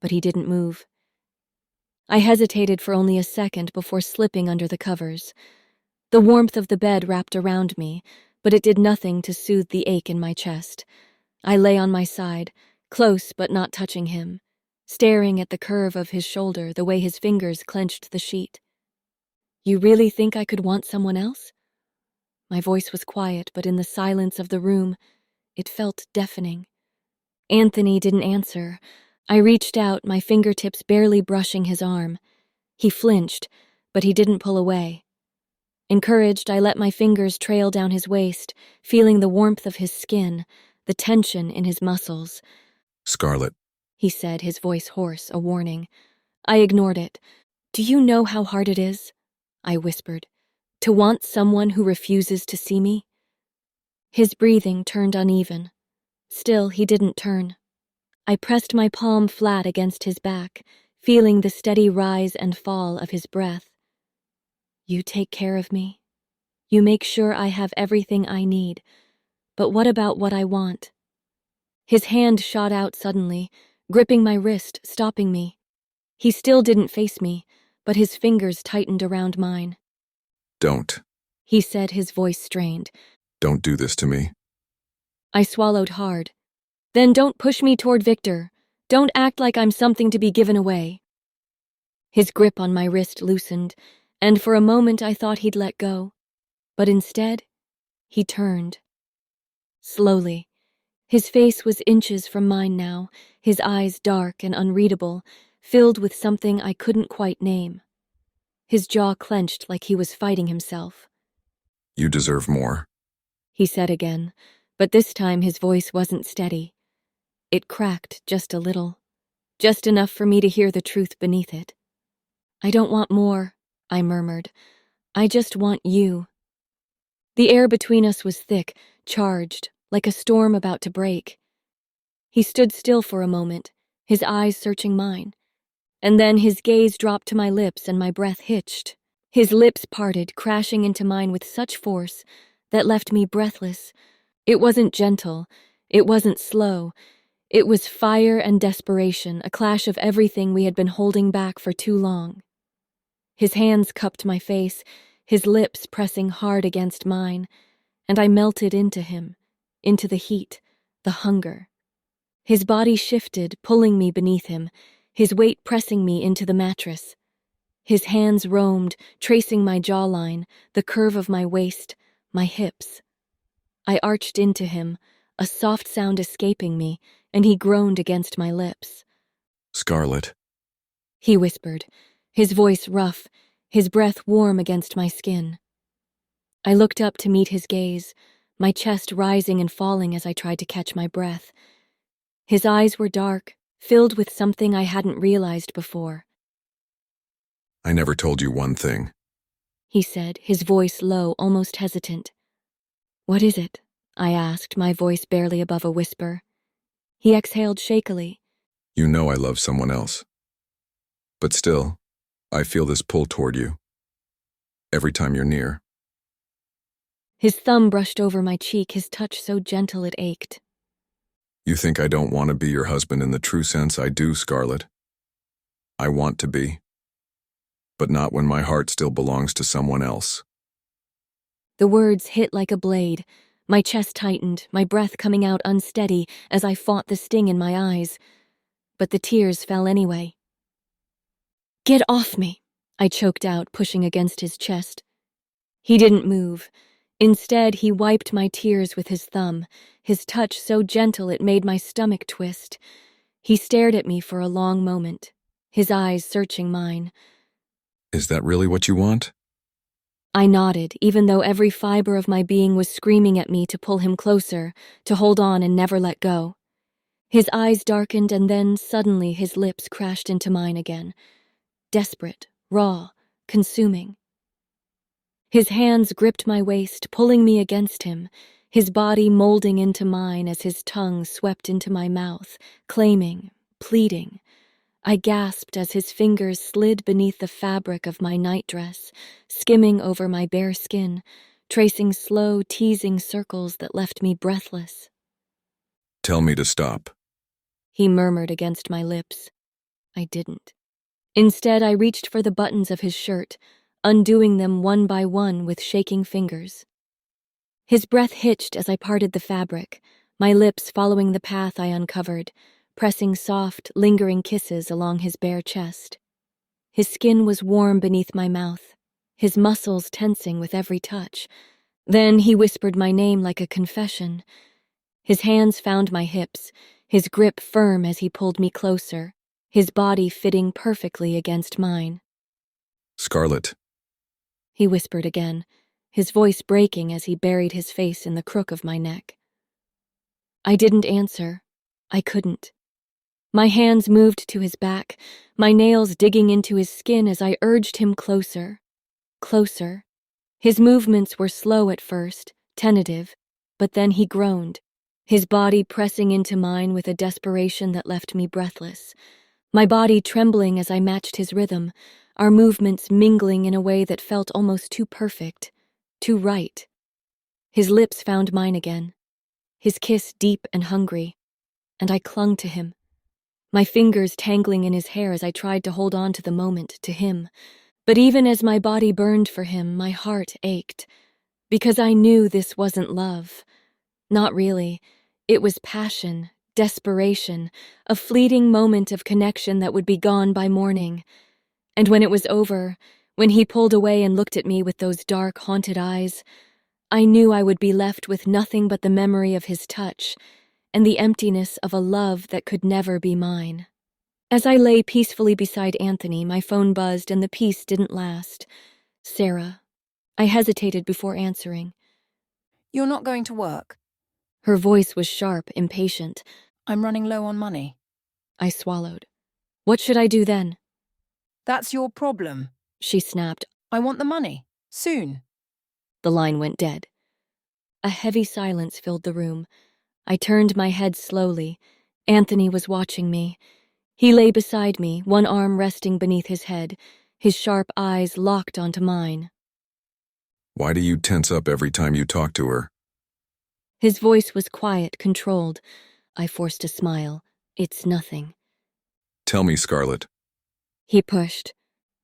But he didn't move. I hesitated for only a second before slipping under the covers. The warmth of the bed wrapped around me, but it did nothing to soothe the ache in my chest. I lay on my side, close but not touching him, staring at the curve of his shoulder, the way his fingers clenched the sheet. "You really think I could want someone else?" My voice was quiet, but in the silence of the room, it felt deafening. Anthony didn't answer. I reached out, my fingertips barely brushing his arm. He flinched, but he didn't pull away. Encouraged, I let my fingers trail down his waist, feeling the warmth of his skin, the tension in his muscles. Scarlet, He said, his voice hoarse, a warning. I ignored it. "Do you know how hard it is?" I whispered. "To want someone who refuses to see me?" His breathing turned uneven. Still, he didn't turn. I pressed my palm flat against his back, feeling the steady rise and fall of his breath. "You take care of me. You make sure I have everything I need. But what about what I want?" His hand shot out suddenly, gripping my wrist, stopping me. He still didn't face me, but his fingers tightened around mine. don't. He said, his voice strained. Don't do this to me. I swallowed hard. "Then don't push me toward Victor. Don't act like I'm something to be given away." His grip on my wrist loosened, and for a moment I thought he'd let go. But instead, he turned. slowly. His face was inches from mine now, his eyes dark and unreadable, filled with something I couldn't quite name. His jaw clenched like he was fighting himself. You deserve more. He said again, but this time his voice wasn't steady. It cracked just a little, just enough for me to hear the truth beneath it. I don't want more, I murmured. I just want you. The air between us was thick, charged, like a storm about to break. He stood still for a moment, his eyes searching mine. And then his gaze dropped to my lips and my breath hitched. His lips parted, crashing into mine with such force that left me breathless. It wasn't gentle, it wasn't slow. It was fire and desperation, a clash of everything we had been holding back for too long. His hands cupped my face, his lips pressing hard against mine, and I melted into him, into the heat, the hunger. His body shifted, pulling me beneath him, his weight pressing me into the mattress. His hands roamed, tracing my jawline, the curve of my waist, my hips. I arched into him, a soft sound escaping me, and he groaned against my lips. Scarlet. He whispered, his voice rough, his breath warm against my skin. I looked up to meet his gaze, my chest rising and falling as I tried to catch my breath. His eyes were dark, filled with something I hadn't realized before. I never told you one thing. He said, his voice low, almost hesitant. What is it? I asked, my voice barely above a whisper. He exhaled shakily. You know I love someone else. But still, I feel this pull toward you. Every time you're near. His thumb brushed over my cheek, his touch so gentle it ached. You think I don't want to be your husband in the true sense I do, Scarlet. I want to be. But not when my heart still belongs to someone else. The words hit like a blade. My chest tightened, my breath coming out unsteady as I fought the sting in my eyes. But the tears fell anyway. Get off me, I choked out, pushing against his chest. He didn't move. Instead, he wiped my tears with his thumb, his touch so gentle it made my stomach twist. He stared at me for a long moment, his eyes searching mine. Is that really what you want? I nodded, even though every fiber of my being was screaming at me to pull him closer, to hold on and never let go. His eyes darkened, and then suddenly his lips crashed into mine again. Desperate, raw, consuming. His hands gripped my waist, pulling me against him, his body molding into mine as his tongue swept into my mouth, claiming, pleading. I gasped as his fingers slid beneath the fabric of my nightdress, skimming over my bare skin, tracing slow, teasing circles that left me breathless. Tell me to stop. He murmured against my lips. I didn't. Instead, I reached for the buttons of his shirt, undoing them one by one with shaking fingers. His breath hitched as I parted the fabric, my lips following the path I uncovered, pressing soft, lingering kisses along his bare chest. His skin was warm beneath my mouth, his muscles tensing with every touch. Then he whispered my name like a confession. His hands found my hips, his grip firm as he pulled me closer, his body fitting perfectly against mine. Scarlet. He whispered again, his voice breaking as he buried his face in the crook of my neck. I didn't answer. I couldn't. My hands moved to his back, my nails digging into his skin as I urged him closer. Closer. His movements were slow at first, tentative, but then he groaned, his body pressing into mine with a desperation that left me breathless. My body trembling as I matched his rhythm, our movements mingling in a way that felt almost too perfect, too right. His lips found mine again, his kiss deep and hungry, and I clung to him, my fingers tangling in his hair as I tried to hold on to the moment, to him. But even as my body burned for him, my heart ached, because I knew this wasn't love. Not really. It was passion, desperation, a fleeting moment of connection that would be gone by morning. And when it was over, when he pulled away and looked at me with those dark, haunted eyes, I knew I would be left with nothing but the memory of his touch and the emptiness of a love that could never be mine. As I lay peacefully beside Anthony, my phone buzzed and the peace didn't last. Sarah. I hesitated before answering. You're not going to work. Her voice was sharp, impatient. I'm running low on money. I swallowed. What should I do then? That's your problem. She snapped. I want the money. Soon. The line went dead. A heavy silence filled the room. I turned my head slowly. Anthony was watching me. He lay beside me, one arm resting beneath his head, his sharp eyes locked onto mine. Why do you tense up every time you talk to her? His voice was quiet, controlled. I forced a smile. It's nothing. Tell me, Scarlet. He pushed.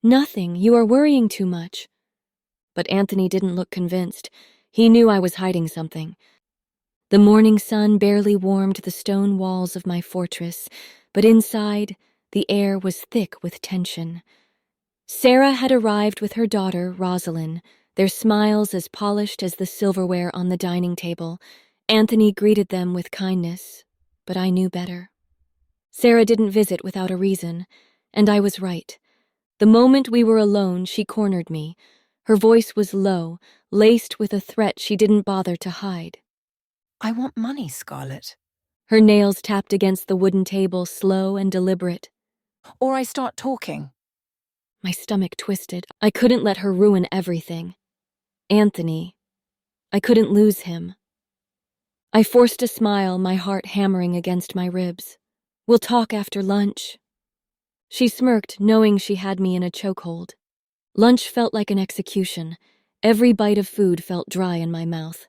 Nothing. You are worrying too much. But Anthony didn't look convinced. He knew I was hiding something. The morning sun barely warmed the stone walls of my fortress, but inside, the air was thick with tension. Sarah had arrived with her daughter, Rosalyn, their smiles as polished as the silverware on the dining table. Anthony greeted them with kindness, but I knew better. Sarah didn't visit without a reason, and I was right. The moment we were alone, she cornered me. Her voice was low, laced with a threat she didn't bother to hide. I want money, Scarlet. Her nails tapped against the wooden table, slow and deliberate. Or I start talking. My stomach twisted. I couldn't let her ruin everything. Anthony. I couldn't lose him. I forced a smile, my heart hammering against my ribs. We'll talk after lunch. She smirked, knowing she had me in a chokehold. Lunch felt like an execution. Every bite of food felt dry in my mouth.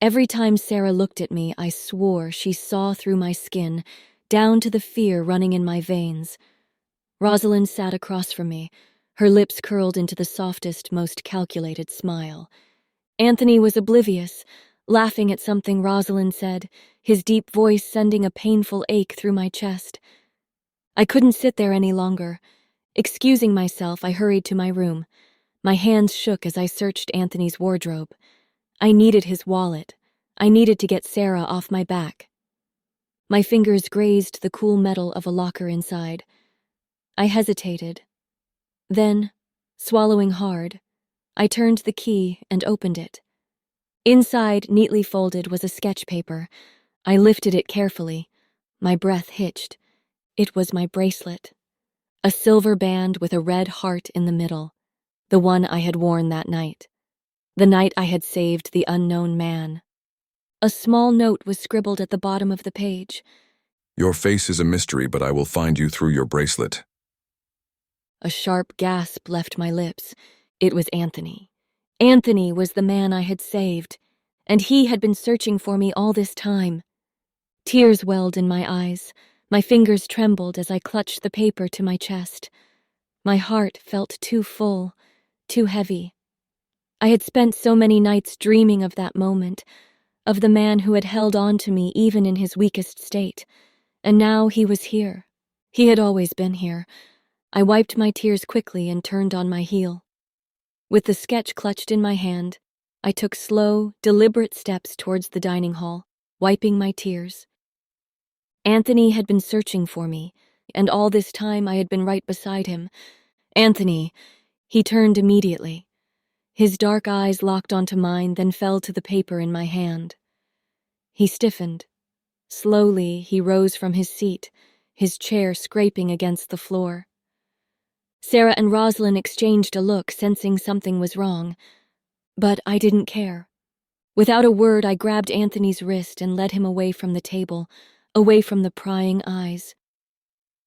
Every time Sarah looked at me, I swore she saw through my skin, down to the fear running in my veins. Rosalyn sat across from me, her lips curled into the softest, most calculated smile. Anthony was oblivious, laughing at something Rosalyn said, his deep voice sending a painful ache through my chest. I couldn't sit there any longer. Excusing myself, I hurried to my room. My hands shook as I searched Anthony's wardrobe. I needed his wallet. I needed to get Sarah off my back. My fingers grazed the cool metal of a locker inside. I hesitated. Then, swallowing hard, I turned the key and opened it. Inside, neatly folded, was a sketch paper. I lifted it carefully. My breath hitched. It was my bracelet. A silver band with a red heart in the middle. The one I had worn that night. The night I had saved the unknown man. A small note was scribbled at the bottom of the page. Your face is a mystery, but I will find you through your bracelet. A sharp gasp left my lips. It was Anthony. Anthony was the man I had saved, and he had been searching for me all this time. Tears welled in my eyes. My fingers trembled as I clutched the paper to my chest. My heart felt too full, too heavy. I had spent so many nights dreaming of that moment, of the man who had held on to me even in his weakest state, and now he was here. He had always been here. I wiped my tears quickly and turned on my heel. With the sketch clutched in my hand, I took slow, deliberate steps towards the dining hall, wiping my tears. Anthony had been searching for me, and all this time I had been right beside him. Anthony, he turned immediately. His dark eyes locked onto mine, then fell to the paper in my hand. He stiffened. Slowly, he rose from his seat, his chair scraping against the floor. Sarah and Rosalyn exchanged a look, sensing something was wrong. But I didn't care. Without a word, I grabbed Anthony's wrist and led him away from the table, away from the prying eyes.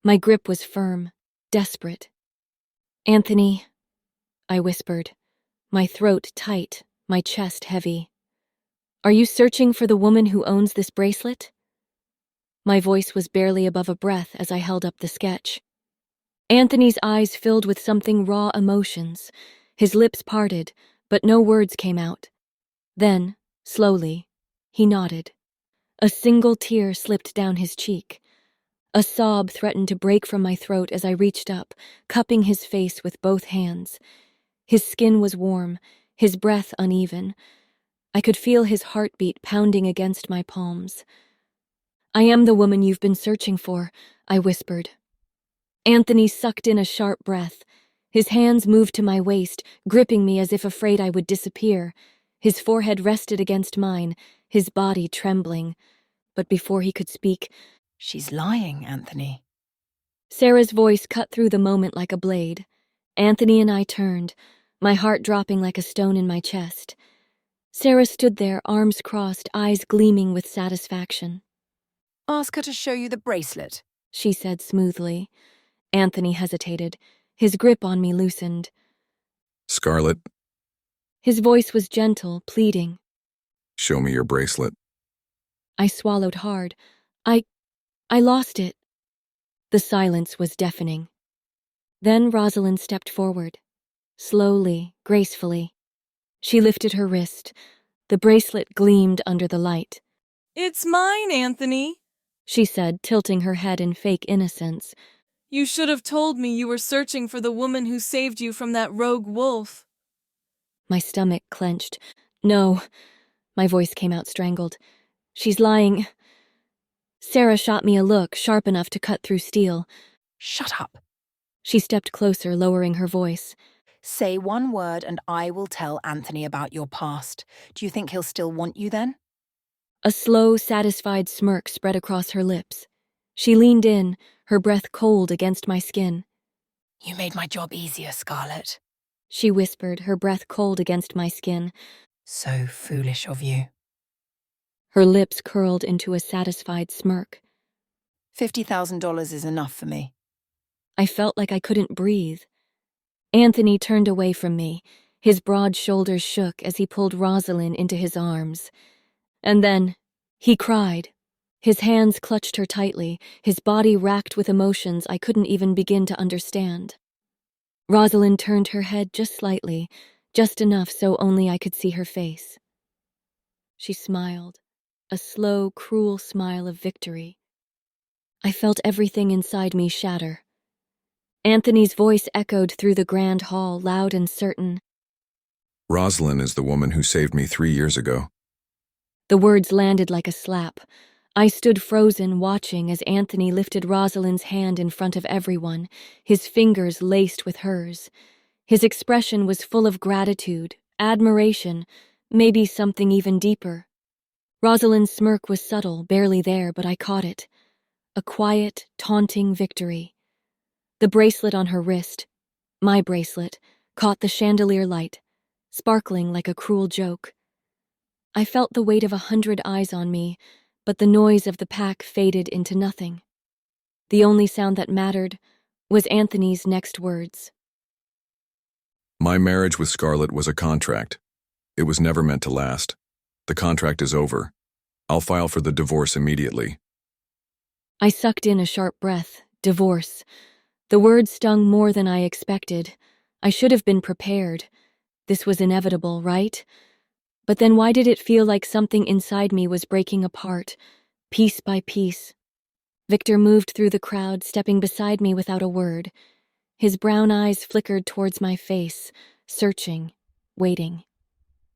My grip was firm, desperate. Anthony, I whispered, my throat tight, my chest heavy. Are you searching for the woman who owns this bracelet? My voice was barely above a breath as I held up the sketch. Anthony's eyes filled with something raw emotions. His lips parted, but no words came out. Then, slowly, he nodded. A single tear slipped down his cheek. A sob threatened to break from my throat as I reached up, cupping his face with both hands. His skin was warm, his breath uneven. I could feel his heartbeat pounding against my palms. "I am the woman you've been searching for," I whispered. Anthony sucked in a sharp breath. His hands moved to my waist, gripping me as if afraid I would disappear. His forehead rested against mine, his body trembling. But before he could speak, She's lying, Anthony. Sarah's voice cut through the moment like a blade. Anthony and I turned, my heart dropping like a stone in my chest. Sarah stood there, arms crossed, eyes gleaming with satisfaction. Ask her to show you the bracelet, She said smoothly. Anthony hesitated. His grip on me loosened. Scarlet, His voice was gentle, pleading. show me your bracelet. I swallowed hard. I lost it. The silence was deafening. Then Rosalyn stepped forward. Slowly, gracefully. She lifted her wrist. The bracelet gleamed under the light. "It's mine, Anthony. She said, tilting her head in fake innocence. You should have told me you were searching for the woman who saved you from that rogue wolf." My stomach clenched. "No." My voice came out strangled. "She's lying." Sarah shot me a look sharp enough to cut through steel. Shut up. She stepped closer, lowering her voice. Say one word and I will tell Anthony about your past. Do you think he'll still want you then? A slow, satisfied smirk spread across her lips. She leaned in, her breath cold against my skin. You made my job easier, Scarlet. She whispered, her breath cold against my skin. So foolish of you. Her lips curled into a satisfied smirk. $50,000 is enough for me. I felt like I couldn't breathe. Anthony turned away from me. His broad shoulders shook as he pulled Rosalyn into his arms. And then, he cried. His hands clutched her tightly, his body racked with emotions I couldn't even begin to understand. Rosalyn turned her head just slightly, just enough so only I could see her face. She smiled, a slow, cruel smile of victory. I felt everything inside me shatter. Anthony's voice echoed through the grand hall, loud and certain. Rosalyn is the woman who saved me 3 years ago. The words landed like a slap. I stood frozen, watching as Anthony lifted Rosalyn's hand in front of everyone, his fingers laced with hers. His expression was full of gratitude, admiration, maybe something even deeper. Rosalyn's smirk was subtle, barely there, but I caught it. A quiet, taunting victory. The bracelet on her wrist, my bracelet, caught the chandelier light, sparkling like a cruel joke. I felt the weight of 100 eyes on me, but the noise of the pack faded into nothing. The only sound that mattered was Anthony's next words. My marriage with Scarlet was a contract. It was never meant to last. The contract is over. I'll file for the divorce immediately. I sucked in a sharp breath. Divorce. The word stung more than I expected. I should have been prepared. This was inevitable, right? But then why did it feel like something inside me was breaking apart, piece by piece? Victor moved through the crowd, stepping beside me without a word. His brown eyes flickered towards my face, searching, waiting.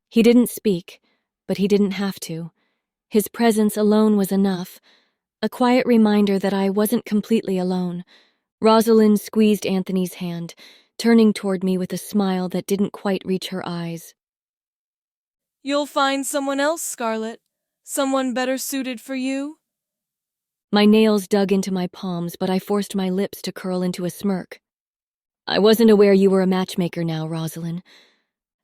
He didn't speak, but he didn't have to. His presence alone was enough, a quiet reminder that I wasn't completely alone. Rosalyn squeezed Anthony's hand, turning toward me with a smile that didn't quite reach her eyes. "You'll find someone else, Scarlet. Someone better suited for you." My nails dug into my palms, but I forced my lips to curl into a smirk. "I wasn't aware you were a matchmaker now, Rosalyn."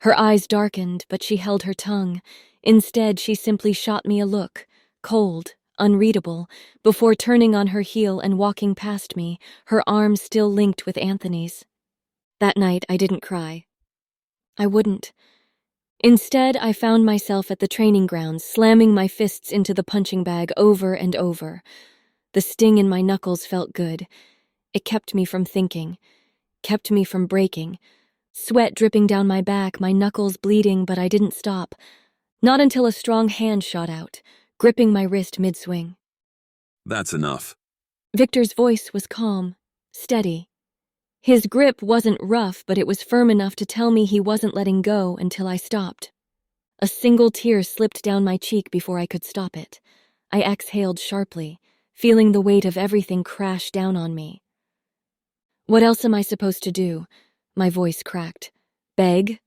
Her eyes darkened, but she held her tongue. Instead, she simply shot me a look, cold, unreadable, before turning on her heel and walking past me, her arms still linked with Anthony's. That night, I didn't cry. I wouldn't. Instead, I found myself at the training grounds, slamming my fists into the punching bag over and over. The sting in my knuckles felt good. It kept me from thinking, kept me from breaking. Sweat dripping down my back, my knuckles bleeding, but I didn't stop. Not until a strong hand shot out, gripping my wrist mid-swing. That's enough. Victor's voice was calm, steady. His grip wasn't rough, but it was firm enough to tell me he wasn't letting go until I stopped. A single tear slipped down my cheek before I could stop it. I exhaled sharply, feeling the weight of everything crash down on me. What else am I supposed to do? My voice cracked. Beg?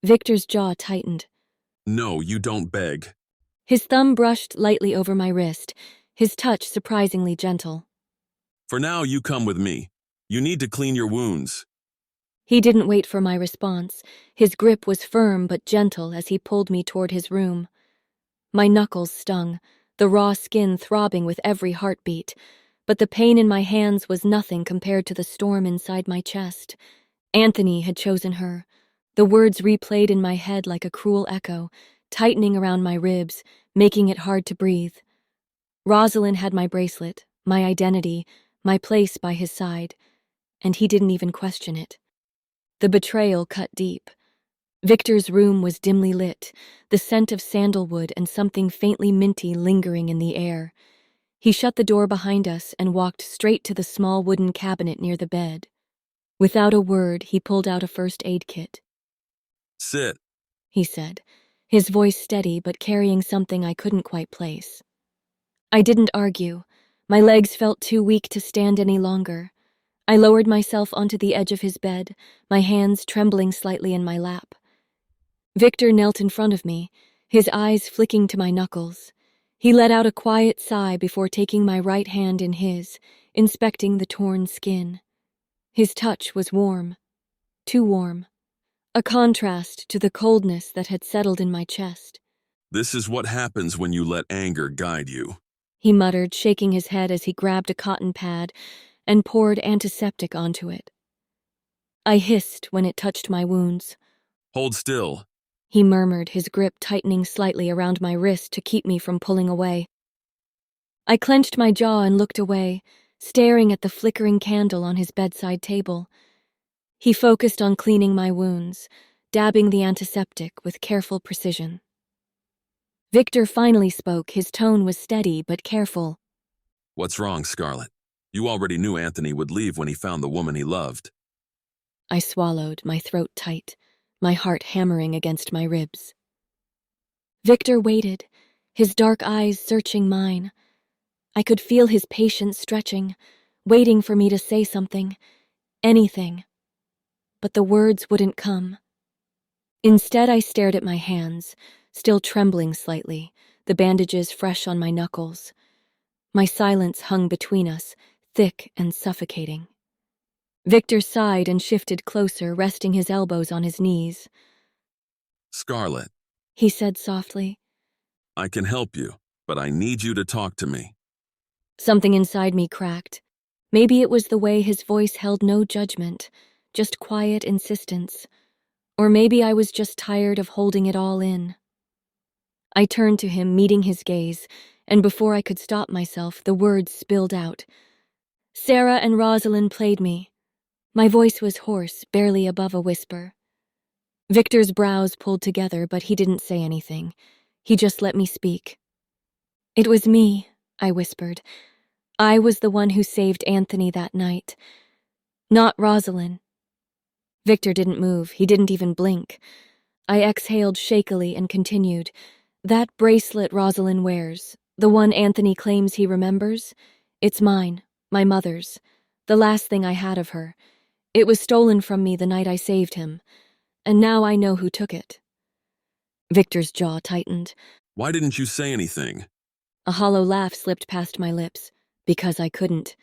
Victor's jaw tightened. No, you don't beg. His thumb brushed lightly over my wrist, his touch surprisingly gentle. For now, you come with me. You need to clean your wounds. He didn't wait for my response. His grip was firm but gentle as he pulled me toward his room. My knuckles stung, the raw skin throbbing with every heartbeat, but the pain in my hands was nothing compared to the storm inside my chest. Anthony had chosen her. The words replayed in my head like a cruel echo, tightening around my ribs, making it hard to breathe. Rosalyn had my bracelet, my identity, my place by his side, and he didn't even question it. The betrayal cut deep. Victor's room was dimly lit, the scent of sandalwood and something faintly minty lingering in the air. He shut the door behind us and walked straight to the small wooden cabinet near the bed. Without a word, he pulled out a first aid kit. Sit. He said, his voice steady but carrying something I couldn't quite place. I didn't argue. My legs felt too weak to stand any longer. I lowered myself onto the edge of his bed, my hands trembling slightly in my lap. Victor knelt in front of me, his eyes flicking to my knuckles. He let out a quiet sigh before taking my right hand in his, inspecting the torn skin. His touch was warm, too warm, a contrast to the coldness that had settled in my chest. This is what happens when you let anger guide you. He muttered, shaking his head as he grabbed a cotton pad and poured antiseptic onto it. I hissed when it touched my wounds. Hold still. He murmured, his grip tightening slightly around my wrist to keep me from pulling away. I clenched my jaw and looked away, staring at the flickering candle on his bedside table. He focused on cleaning my wounds, dabbing the antiseptic with careful precision. Victor finally spoke, his tone was steady but careful. What's wrong, Scarlet? You already knew Anthony would leave when he found the woman he loved. I swallowed, my throat tight, my heart hammering against my ribs. Victor waited, his dark eyes searching mine. I could feel his patience stretching, waiting for me to say something, anything. But the words wouldn't come. Instead, I stared at my hands, still trembling slightly, the bandages fresh on my knuckles. My silence hung between us, thick and suffocating. Victor sighed and shifted closer, resting his elbows on his knees. Scarlet, He said softly. I can help you, but I need you to talk to me. Something inside me cracked. Maybe it was the way his voice held no judgment, just quiet insistence. Or maybe I was just tired of holding it all in. I turned to him, meeting his gaze, and before I could stop myself, the words spilled out. Sarah and Rosalyn played me. My voice was hoarse, barely above a whisper. Victor's brows pulled together, but he didn't say anything. He just let me speak. It was me, I whispered. I was the one who saved Anthony that night. Not Rosalyn. Victor didn't move, he didn't even blink. I exhaled shakily and continued. That bracelet Rosalyn wears, the one Anthony claims he remembers, it's mine, my mother's, the last thing I had of her. It was stolen from me the night I saved him, and now I know who took it. Victor's jaw tightened. Why didn't you say anything? A hollow laugh slipped past my lips, because I couldn't.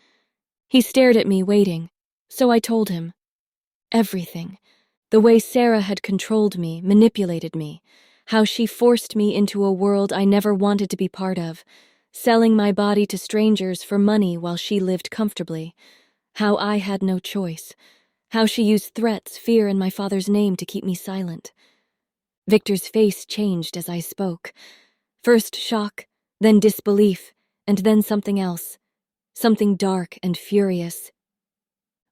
He stared at me, waiting, so I told him. Everything. The way Sarah had controlled me, manipulated me, how she forced me into a world I never wanted to be part of, selling my body to strangers for money while she lived comfortably, how I had no choice, how she used threats, fear, and my father's name to keep me silent. Victor's face changed as I spoke. First shock, then disbelief, and then something else, something dark and furious.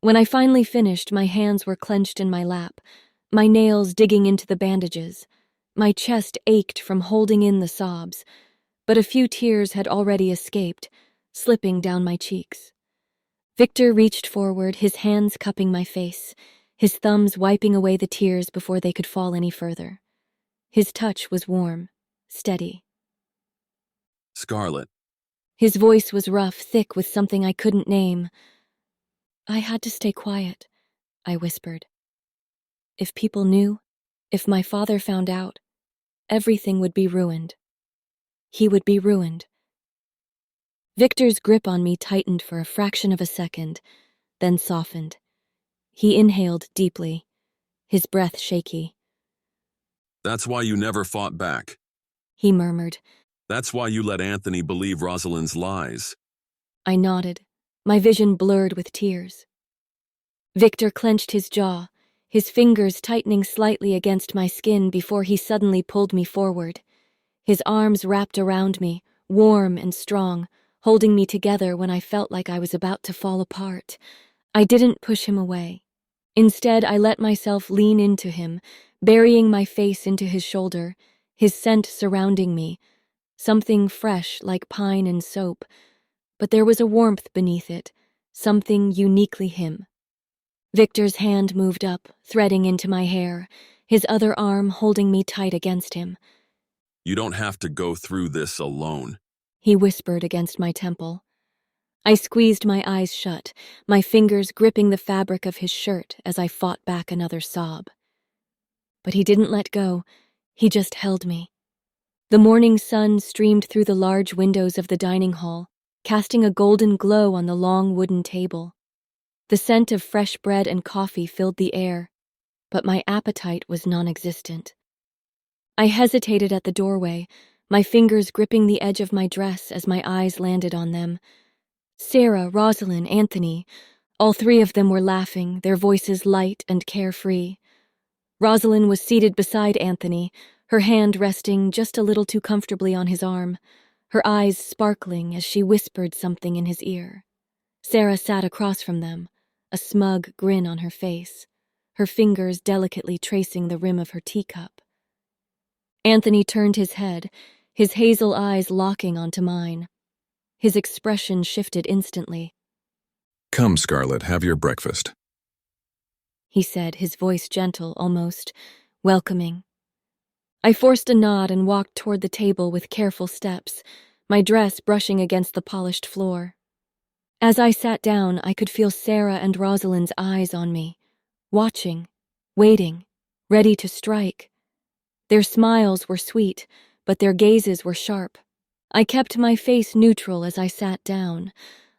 When I finally finished, my hands were clenched in my lap, my nails digging into the bandages. My chest ached from holding in the sobs, but a few tears had already escaped, slipping down my cheeks. Victor reached forward, his hands cupping my face, his thumbs wiping away the tears before they could fall any further. His touch was warm, steady. Scarlet, His voice was rough, thick with something I couldn't name. I had to stay quiet, I whispered. If people knew, if my father found out, everything would be ruined. He would be ruined. Victor's grip on me tightened for a fraction of a second, then softened. He inhaled deeply, his breath shaky. that's why you never fought back. He murmured. That's why you let Anthony believe Rosalyn's lies. I nodded, my vision blurred with tears. Victor clenched his jaw, his fingers tightening slightly against my skin before he suddenly pulled me forward. His arms wrapped around me, warm and strong, holding me together when I felt like I was about to fall apart. I didn't push him away. Instead, I let myself lean into him, burying my face into his shoulder, his scent surrounding me, something fresh like pine and soap, but there was a warmth beneath it, something uniquely him. Victor's hand moved up, threading into my hair, his other arm holding me tight against him. You don't have to go through this alone. He whispered against my temple. I squeezed my eyes shut, my fingers gripping the fabric of his shirt as I fought back another sob. But he didn't let go, he just held me. The morning sun streamed through the large windows of the dining hall, casting a golden glow on the long wooden table. The scent of fresh bread and coffee filled the air, but my appetite was non-existent. I hesitated at the doorway, my fingers gripping the edge of my dress as my eyes landed on them. Sarah, Rosalyn, Anthony, all three of them were laughing, their voices light and carefree. Rosalyn was seated beside Anthony, her hand resting just a little too comfortably on his arm, her eyes sparkling as she whispered something in his ear. Sarah sat across from them, a smug grin on her face, her fingers delicately tracing the rim of her teacup. Anthony turned his head, his hazel eyes locking onto mine. His expression shifted instantly. Come, Scarlet, have your breakfast. He said, his voice gentle, almost welcoming. I forced a nod and walked toward the table with careful steps, my dress brushing against the polished floor. As I sat down, I could feel Sarah and Rosalyn's eyes on me, watching, waiting, ready to strike. Their smiles were sweet, but their gazes were sharp. I kept my face neutral as I sat down.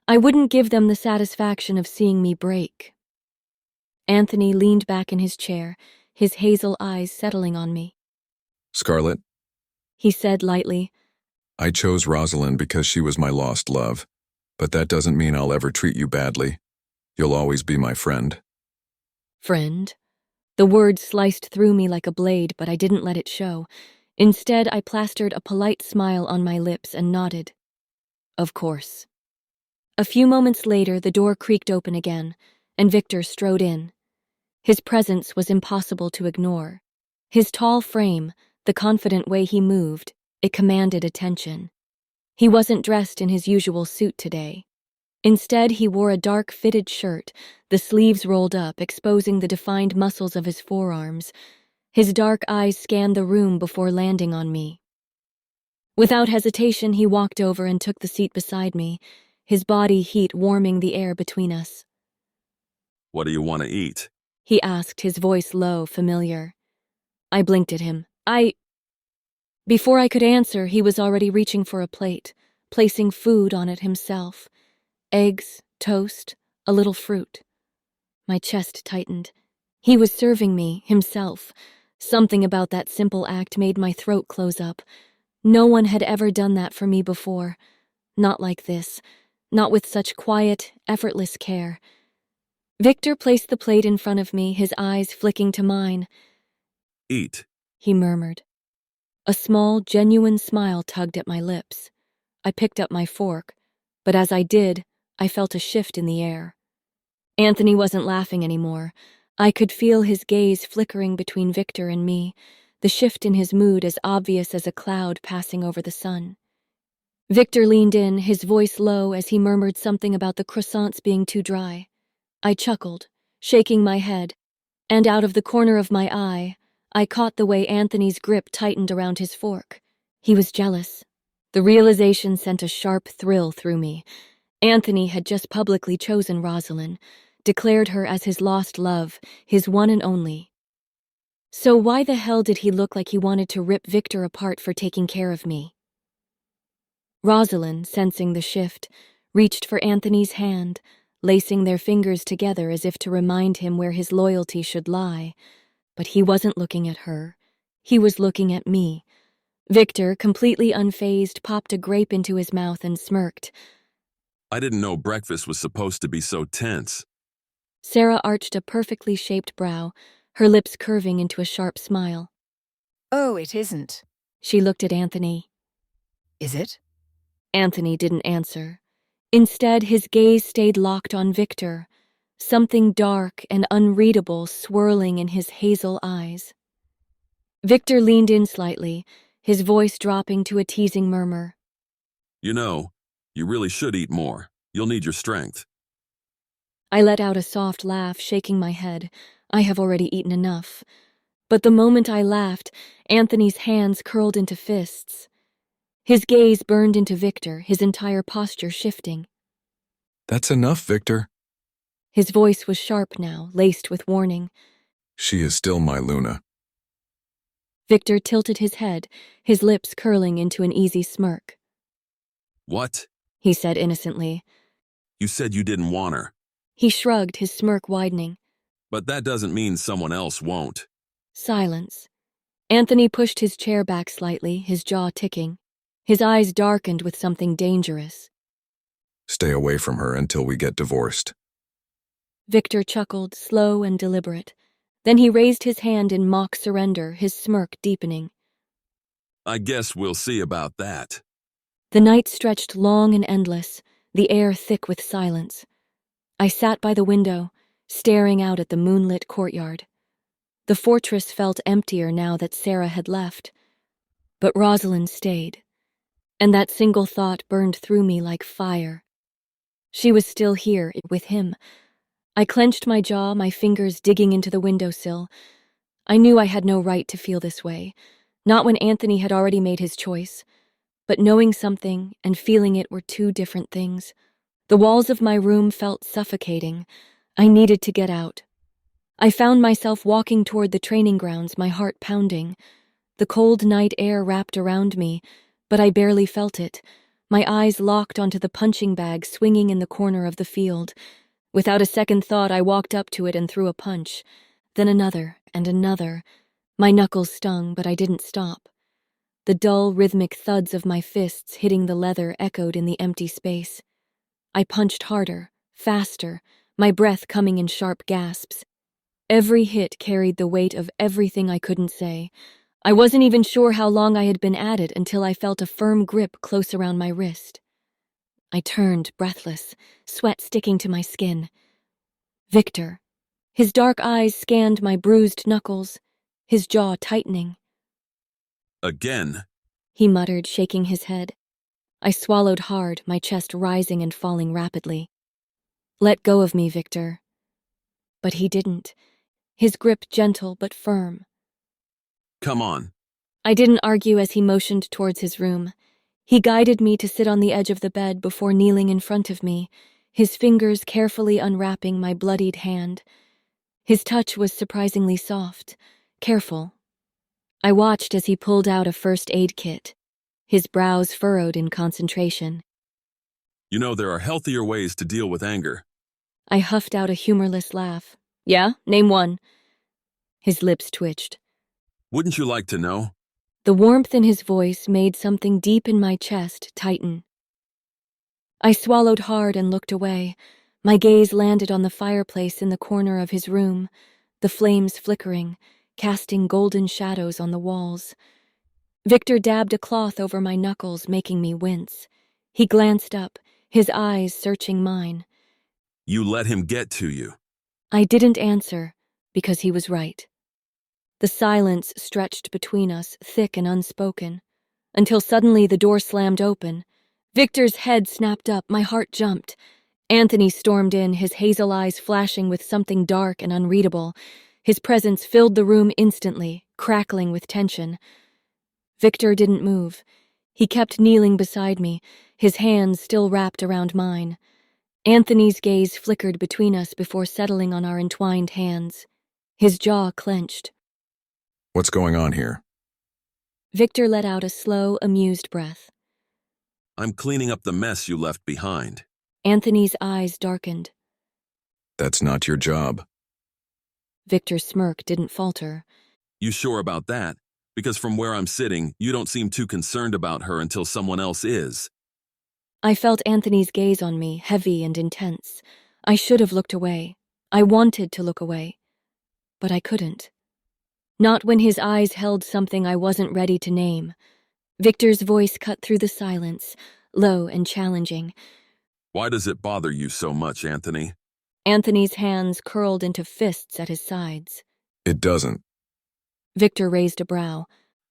I wouldn't give them the satisfaction of seeing me break. Anthony leaned back in his chair, his hazel eyes settling on me. Scarlet, He said lightly, I chose Rosalyn because she was my lost love, but that doesn't mean I'll ever treat you badly. You'll always be my friend. "Friend?" The word sliced through me like a blade, but I didn't let it show. Instead, I plastered a polite smile on my lips and nodded. Of course. A few moments later, the door creaked open again, and Victor strode in. His presence was impossible to ignore. His tall frame, the confident way he moved, it commanded attention. He wasn't dressed in his usual suit today. Instead, he wore a dark fitted shirt, the sleeves rolled up, exposing the defined muscles of his forearms. His dark eyes scanned the room before landing on me. Without hesitation, he walked over and took the seat beside me, his body heat warming the air between us. What do you want to eat? He asked, his voice low, familiar. I blinked at him. Before I could answer, he was already reaching for a plate, placing food on it himself. Eggs, toast, a little fruit. My chest tightened. He was serving me, himself. Something about that simple act made my throat close up. No one had ever done that for me before. Not like this. Not with such quiet, effortless care. Victor placed the plate in front of me, his eyes flicking to mine. Eat. He murmured. A small, genuine smile tugged at my lips. I picked up my fork, but as I did, I felt a shift in the air. Anthony wasn't laughing anymore. I could feel his gaze flickering between Victor and me, the shift in his mood as obvious as a cloud passing over the sun. Victor leaned in, his voice low as he murmured something about the croissants being too dry. I chuckled, shaking my head, and out of the corner of my eye, I caught the way Anthony's grip tightened around his fork. He was jealous. The realization sent a sharp thrill through me. Anthony had just publicly chosen Rosalyn, declared her as his lost love, his one and only. So why the hell did he look like he wanted to rip Victor apart for taking care of me? Rosalyn, sensing the shift, reached for Anthony's hand, lacing their fingers together as if to remind him where his loyalty should lie. But he wasn't looking at her. He was looking at me. Victor, completely unfazed, popped a grape into his mouth and smirked. I didn't know breakfast was supposed to be so tense. Sarah arched a perfectly shaped brow, her lips curving into a sharp smile. Oh, it isn't. She looked at Anthony. Is it? Anthony didn't answer. Instead, his gaze stayed locked on Victor, something dark and unreadable swirling in his hazel eyes. Victor leaned in slightly, his voice dropping to a teasing murmur. You know, you really should eat more. You'll need your strength. I let out a soft laugh, shaking my head. I have already eaten enough. But the moment I laughed, Anthony's hands curled into fists. His gaze burned into Victor, his entire posture shifting. That's enough, Victor. His voice was sharp now, laced with warning. She is still my Luna. Victor tilted his head, his lips curling into an easy smirk. What? He said innocently. You said you didn't want her. He shrugged, his smirk widening. But that doesn't mean someone else won't. Silence. Anthony pushed his chair back slightly, his jaw ticking. His eyes darkened with something dangerous. Stay away from her until we get divorced. Victor chuckled, slow and deliberate. Then he raised his hand in mock surrender, his smirk deepening. I guess we'll see about that. The night stretched long and endless, the air thick with silence. I sat by the window, staring out at the moonlit courtyard. The fortress felt emptier now that Sarah had left. But Rosalyn stayed, and that single thought burned through me like fire. She was still here, with him. I clenched my jaw, my fingers digging into the windowsill. I knew I had no right to feel this way, not when Anthony had already made his choice. But knowing something and feeling it were two different things. The walls of my room felt suffocating. I needed to get out. I found myself walking toward the training grounds, my heart pounding. The cold night air wrapped around me, but I barely felt it. My eyes locked onto the punching bag swinging in the corner of the field. Without a second thought, I walked up to it and threw a punch. Then another and another. My knuckles stung, but I didn't stop. The dull, rhythmic thuds of my fists hitting the leather echoed in the empty space. I punched harder, faster, my breath coming in sharp gasps. Every hit carried the weight of everything I couldn't say. I wasn't even sure how long I had been at it until I felt a firm grip close around my wrist. I turned, breathless, sweat sticking to my skin. Victor. His dark eyes scanned my bruised knuckles, his jaw tightening. Again. He muttered, shaking his head. I swallowed hard, my chest rising and falling rapidly. Let go of me, Victor. But he didn't. His grip gentle but firm. Come on. I didn't argue as he motioned towards his room. He guided me to sit on the edge of the bed before kneeling in front of me, his fingers carefully unwrapping my bloodied hand. His touch was surprisingly soft, careful. I watched as he pulled out a first aid kit, his brows furrowed in concentration. You know, there are healthier ways to deal with anger. I huffed out a humorless laugh. Yeah, name one. His lips twitched. Wouldn't you like to know? The warmth in his voice made something deep in my chest tighten. I swallowed hard and looked away. My gaze landed on the fireplace in the corner of his room, the flames flickering, casting golden shadows on the walls. Victor dabbed a cloth over my knuckles, making me wince. He glanced up, his eyes searching mine. You let him get to you. I didn't answer, because he was right. The silence stretched between us, thick and unspoken, until suddenly the door slammed open. Victor's head snapped up, my heart jumped. Anthony stormed in, his hazel eyes flashing with something dark and unreadable. His presence filled the room instantly, crackling with tension. Victor didn't move. He kept kneeling beside me, his hands still wrapped around mine. Anthony's gaze flickered between us before settling on our entwined hands. His jaw clenched. What's going on here? Victor let out a slow, amused breath. I'm cleaning up the mess you left behind. Anthony's eyes darkened. That's not your job. Victor's smirk didn't falter. You sure about that? Because from where I'm sitting, you don't seem too concerned about her until someone else is. I felt Anthony's gaze on me, heavy and intense. I should have looked away. I wanted to look away. But I couldn't. Not when his eyes held something I wasn't ready to name. Victor's voice cut through the silence, low and challenging. Why does it bother you so much, Anthony? Anthony's hands curled into fists at his sides. It doesn't. Victor raised a brow.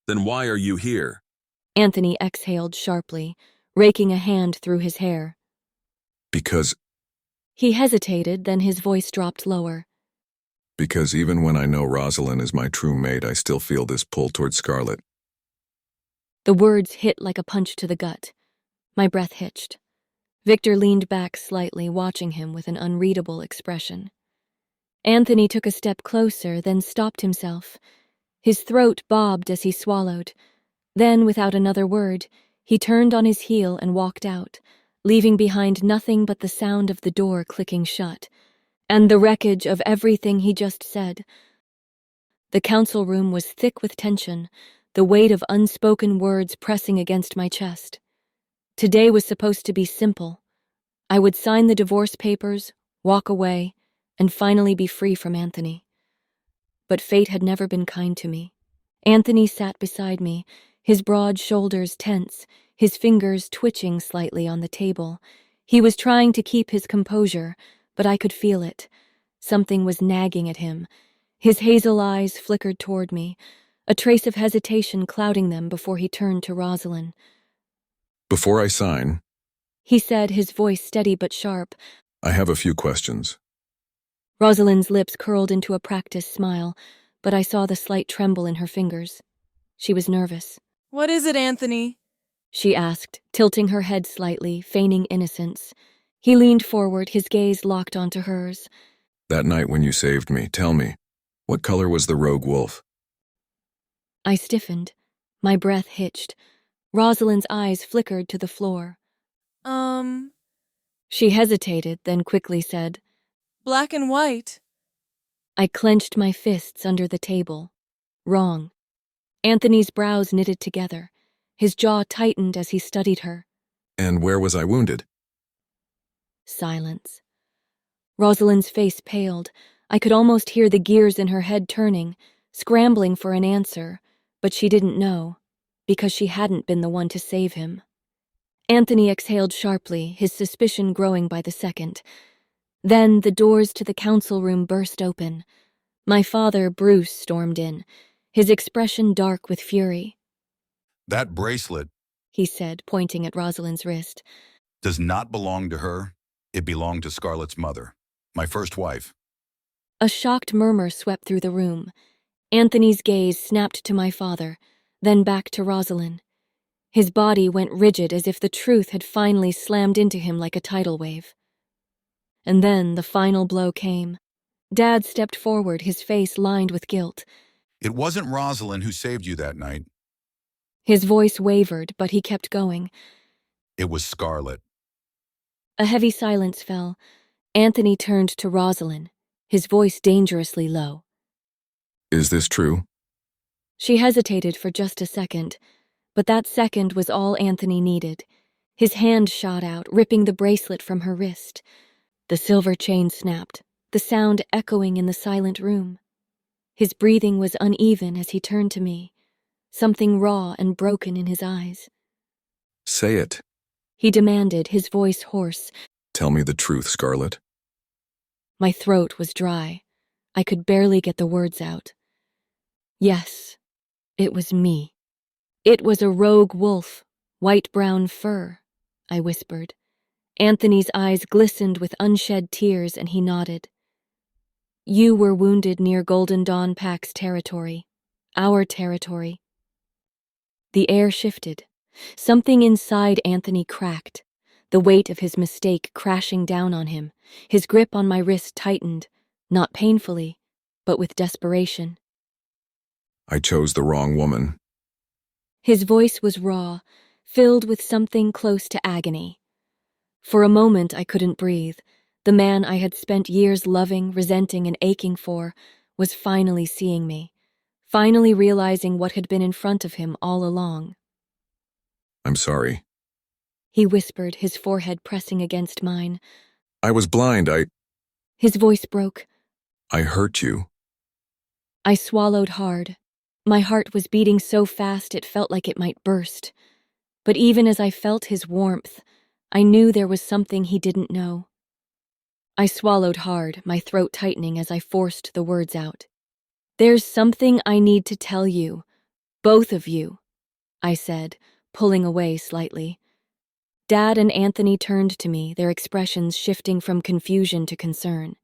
Then why are you here? Anthony exhaled sharply, raking a hand through his hair. Because He hesitated, then his voice dropped lower. even when I know Rosalyn is my true mate, I still feel this pull toward Scarlet. The words hit like a punch to the gut. My breath hitched. Victor leaned back slightly, watching him with an unreadable expression. Anthony took a step closer, then stopped himself. His throat bobbed as he swallowed. Then, without another word, he turned on his heel and walked out, leaving behind nothing but the sound of the door clicking shut, and the wreckage of everything he just said. The council room was thick with tension, the weight of unspoken words pressing against my chest. Today was supposed to be simple. I would sign the divorce papers, walk away, and finally be free from Anthony. But fate had never been kind to me. Anthony sat beside me, his broad shoulders tense, his fingers twitching slightly on the table. He was trying to keep his composure, but I could feel it. Something was nagging at him. His hazel eyes flickered toward me, a trace of hesitation clouding them before he turned to Rosalyn. Before I sign, He said, his voice steady but sharp. I have a few questions. Rosalyn's lips curled into a practiced smile, but I saw the slight tremble in her fingers. She was nervous. What is it, Anthony? She asked, tilting her head slightly, feigning innocence. He leaned forward, his gaze locked onto hers. That night when you saved me, tell me, what color was the rogue wolf? I stiffened. My breath hitched. Rosalyn's eyes flickered to the floor. She hesitated, then quickly said, Black and white. I clenched my fists under the table. Wrong. Anthony's brows knitted together. His jaw tightened as he studied her. And where was I wounded? Silence. Rosalyn's face paled. I could almost hear the gears in her head turning, scrambling for an answer, but she didn't know, because she hadn't been the one to save him. Anthony exhaled sharply, his suspicion growing by the second. Then the doors to the council room burst open. My father, Bruce, stormed in, his expression dark with fury. That bracelet, He said, pointing at Rosalyn's wrist. does not belong to her. It belonged to Scarlet's mother, my first wife. A shocked murmur swept through the room. Anthony's gaze snapped to my father, then back to Rosalyn. His body went rigid as if the truth had finally slammed into him like a tidal wave. And then the final blow came. Dad stepped forward, his face lined with guilt. It wasn't Rosalyn who saved you that night. His voice wavered, but he kept going. It was Scarlet. A heavy silence fell. Anthony turned to Rosalyn, his voice dangerously low. Is this true? She hesitated for just a second, but that second was all Anthony needed. His hand shot out, ripping the bracelet from her wrist. The silver chain snapped, the sound echoing in the silent room. His breathing was uneven as he turned to me, something raw and broken in his eyes. Say it. He demanded, his voice hoarse. Tell me the truth, Scarlet. My throat was dry. I could barely get the words out. Yes, it was me. It was a rogue wolf, white-brown fur, I whispered. Anthony's eyes glistened with unshed tears and he nodded. You were wounded near Golden Dawn Pack's territory. our territory. The air shifted. Something inside Anthony cracked, the weight of his mistake crashing down on him. His grip on my wrist tightened, not painfully, but with desperation. I chose the wrong woman. His voice was raw, filled with something close to agony. For a moment I couldn't breathe. The man I had spent years loving, resenting, and aching for was finally seeing me, finally realizing what had been in front of him all along. I'm sorry. He whispered, his forehead pressing against mine. I was blind. His voice broke. I hurt you. I swallowed hard. My heart was beating so fast it felt like it might burst. But even as I felt his warmth, I knew there was something he didn't know. I swallowed hard, my throat tightening as I forced the words out. There's something I need to tell you, both of you, I said, pulling away slightly. Dad and Anthony turned to me, their expressions shifting from confusion to concern.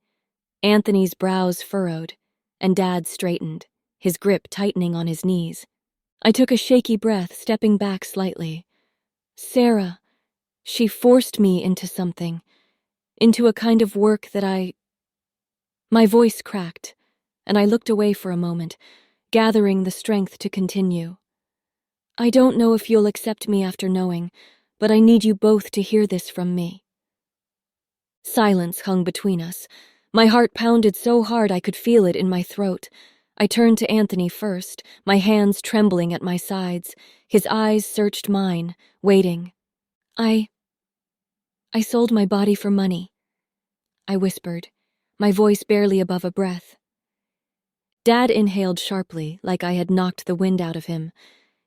Anthony's brows furrowed, and Dad straightened, his grip tightening on his knees. I took a shaky breath, stepping back slightly. Sarah, she forced me into something, into a kind of work that My voice cracked, and I looked away for a moment, gathering the strength to continue. I don't know if you'll accept me after knowing, but I need you both to hear this from me. Silence hung between us. My heart pounded so hard I could feel it in my throat. I turned to Anthony first, my hands trembling at my sides. His eyes searched mine, waiting. I sold my body for money, I whispered, my voice barely above a breath. Dad inhaled sharply, like I had knocked the wind out of him.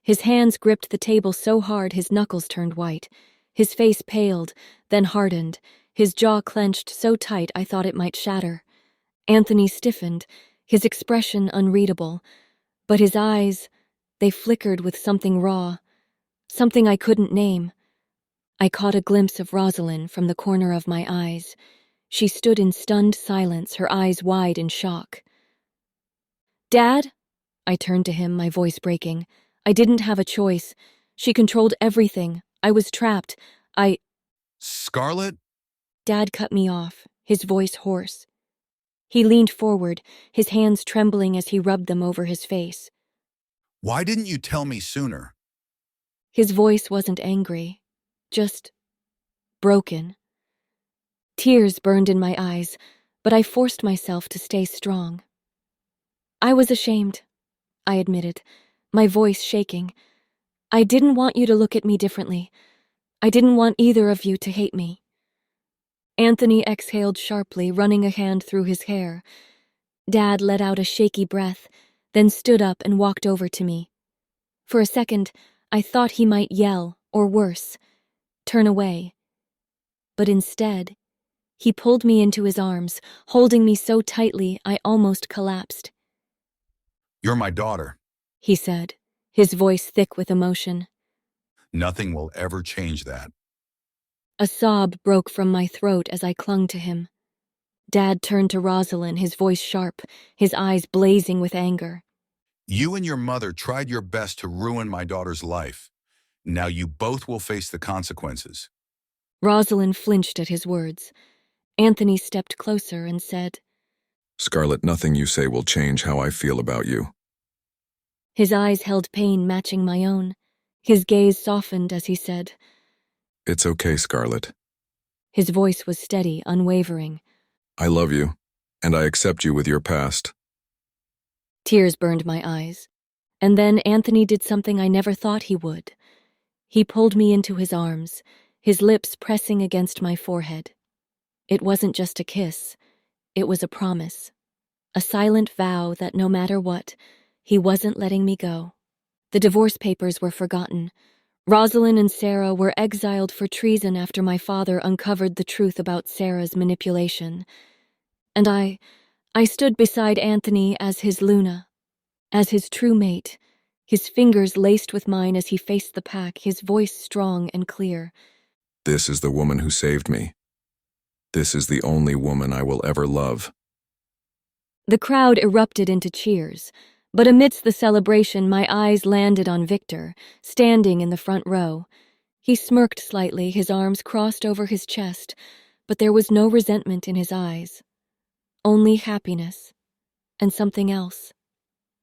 His hands gripped the table so hard his knuckles turned white. His face paled, then hardened, his jaw clenched so tight I thought it might shatter. Anthony stiffened, his expression unreadable, but his eyes, they flickered with something raw, something I couldn't name. I caught a glimpse of Rosalyn from the corner of my eyes. She stood in stunned silence, her eyes wide in shock. Dad? I turned to him, my voice breaking. I didn't have a choice. She controlled everything. I was trapped. Scarlet? Dad cut me off, his voice hoarse. He leaned forward, his hands trembling as he rubbed them over his face. Why didn't you tell me sooner? His voice wasn't angry, just broken. Tears burned in my eyes, but I forced myself to stay strong. I was ashamed, I admitted, my voice shaking. I didn't want you to look at me differently. I didn't want either of you to hate me. Anthony exhaled sharply, running a hand through his hair. Dad let out a shaky breath, then stood up and walked over to me. For a second, I thought he might yell, or worse, turn away. But instead, he pulled me into his arms, holding me so tightly I almost collapsed. You're my daughter. He said, his voice thick with emotion. Nothing will ever change that. A sob broke from my throat as I clung to him. Dad turned to Rosalyn, his voice sharp, his eyes blazing with anger. You and your mother tried your best to ruin my daughter's life. Now you both will face the consequences. Rosalyn flinched at his words. Anthony stepped closer and said, Scarlet, nothing you say will change how I feel about you. His eyes held pain matching my own. His gaze softened as he said, It's okay, Scarlet. His voice was steady, unwavering. I love you, and I accept you with your past. Tears burned my eyes. And then Anthony did something I never thought he would. He pulled me into his arms, his lips pressing against my forehead. It wasn't just a kiss. It was a promise. A silent vow that no matter what, he wasn't letting me go. The divorce papers were forgotten. Rosalyn and Sarah were exiled for treason after my father uncovered the truth about Sarah's manipulation. And I stood beside Anthony as his Luna, as his true mate, his fingers laced with mine as he faced the pack, his voice strong and clear. This is the woman who saved me. This is the only woman I will ever love. The crowd erupted into cheers. But amidst the celebration, my eyes landed on Victor, standing in the front row. He smirked slightly, his arms crossed over his chest, but there was no resentment in his eyes. Only happiness. And something else.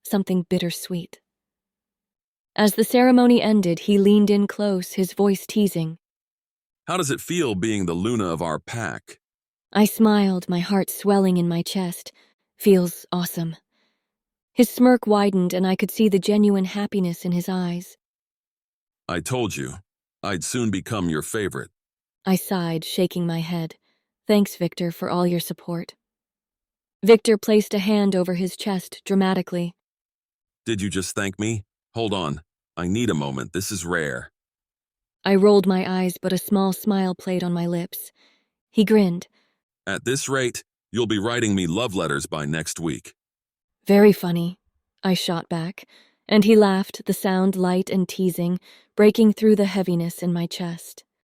Something bittersweet. As the ceremony ended, he leaned in close, his voice teasing. How does it feel being the Luna of our pack? I smiled, my heart swelling in my chest. Feels awesome. His smirk widened, and I could see the genuine happiness in his eyes. I told you, I'd soon become your favorite. I sighed, shaking my head. Thanks, Victor, for all your support. Victor placed a hand over his chest dramatically. Did you just thank me? Hold on. I need a moment. This is rare. I rolled my eyes, but a small smile played on my lips. He grinned. At this rate, you'll be writing me love letters by next week. Very funny, I shot back, and he laughed, the sound light and teasing, breaking through the heaviness in my chest.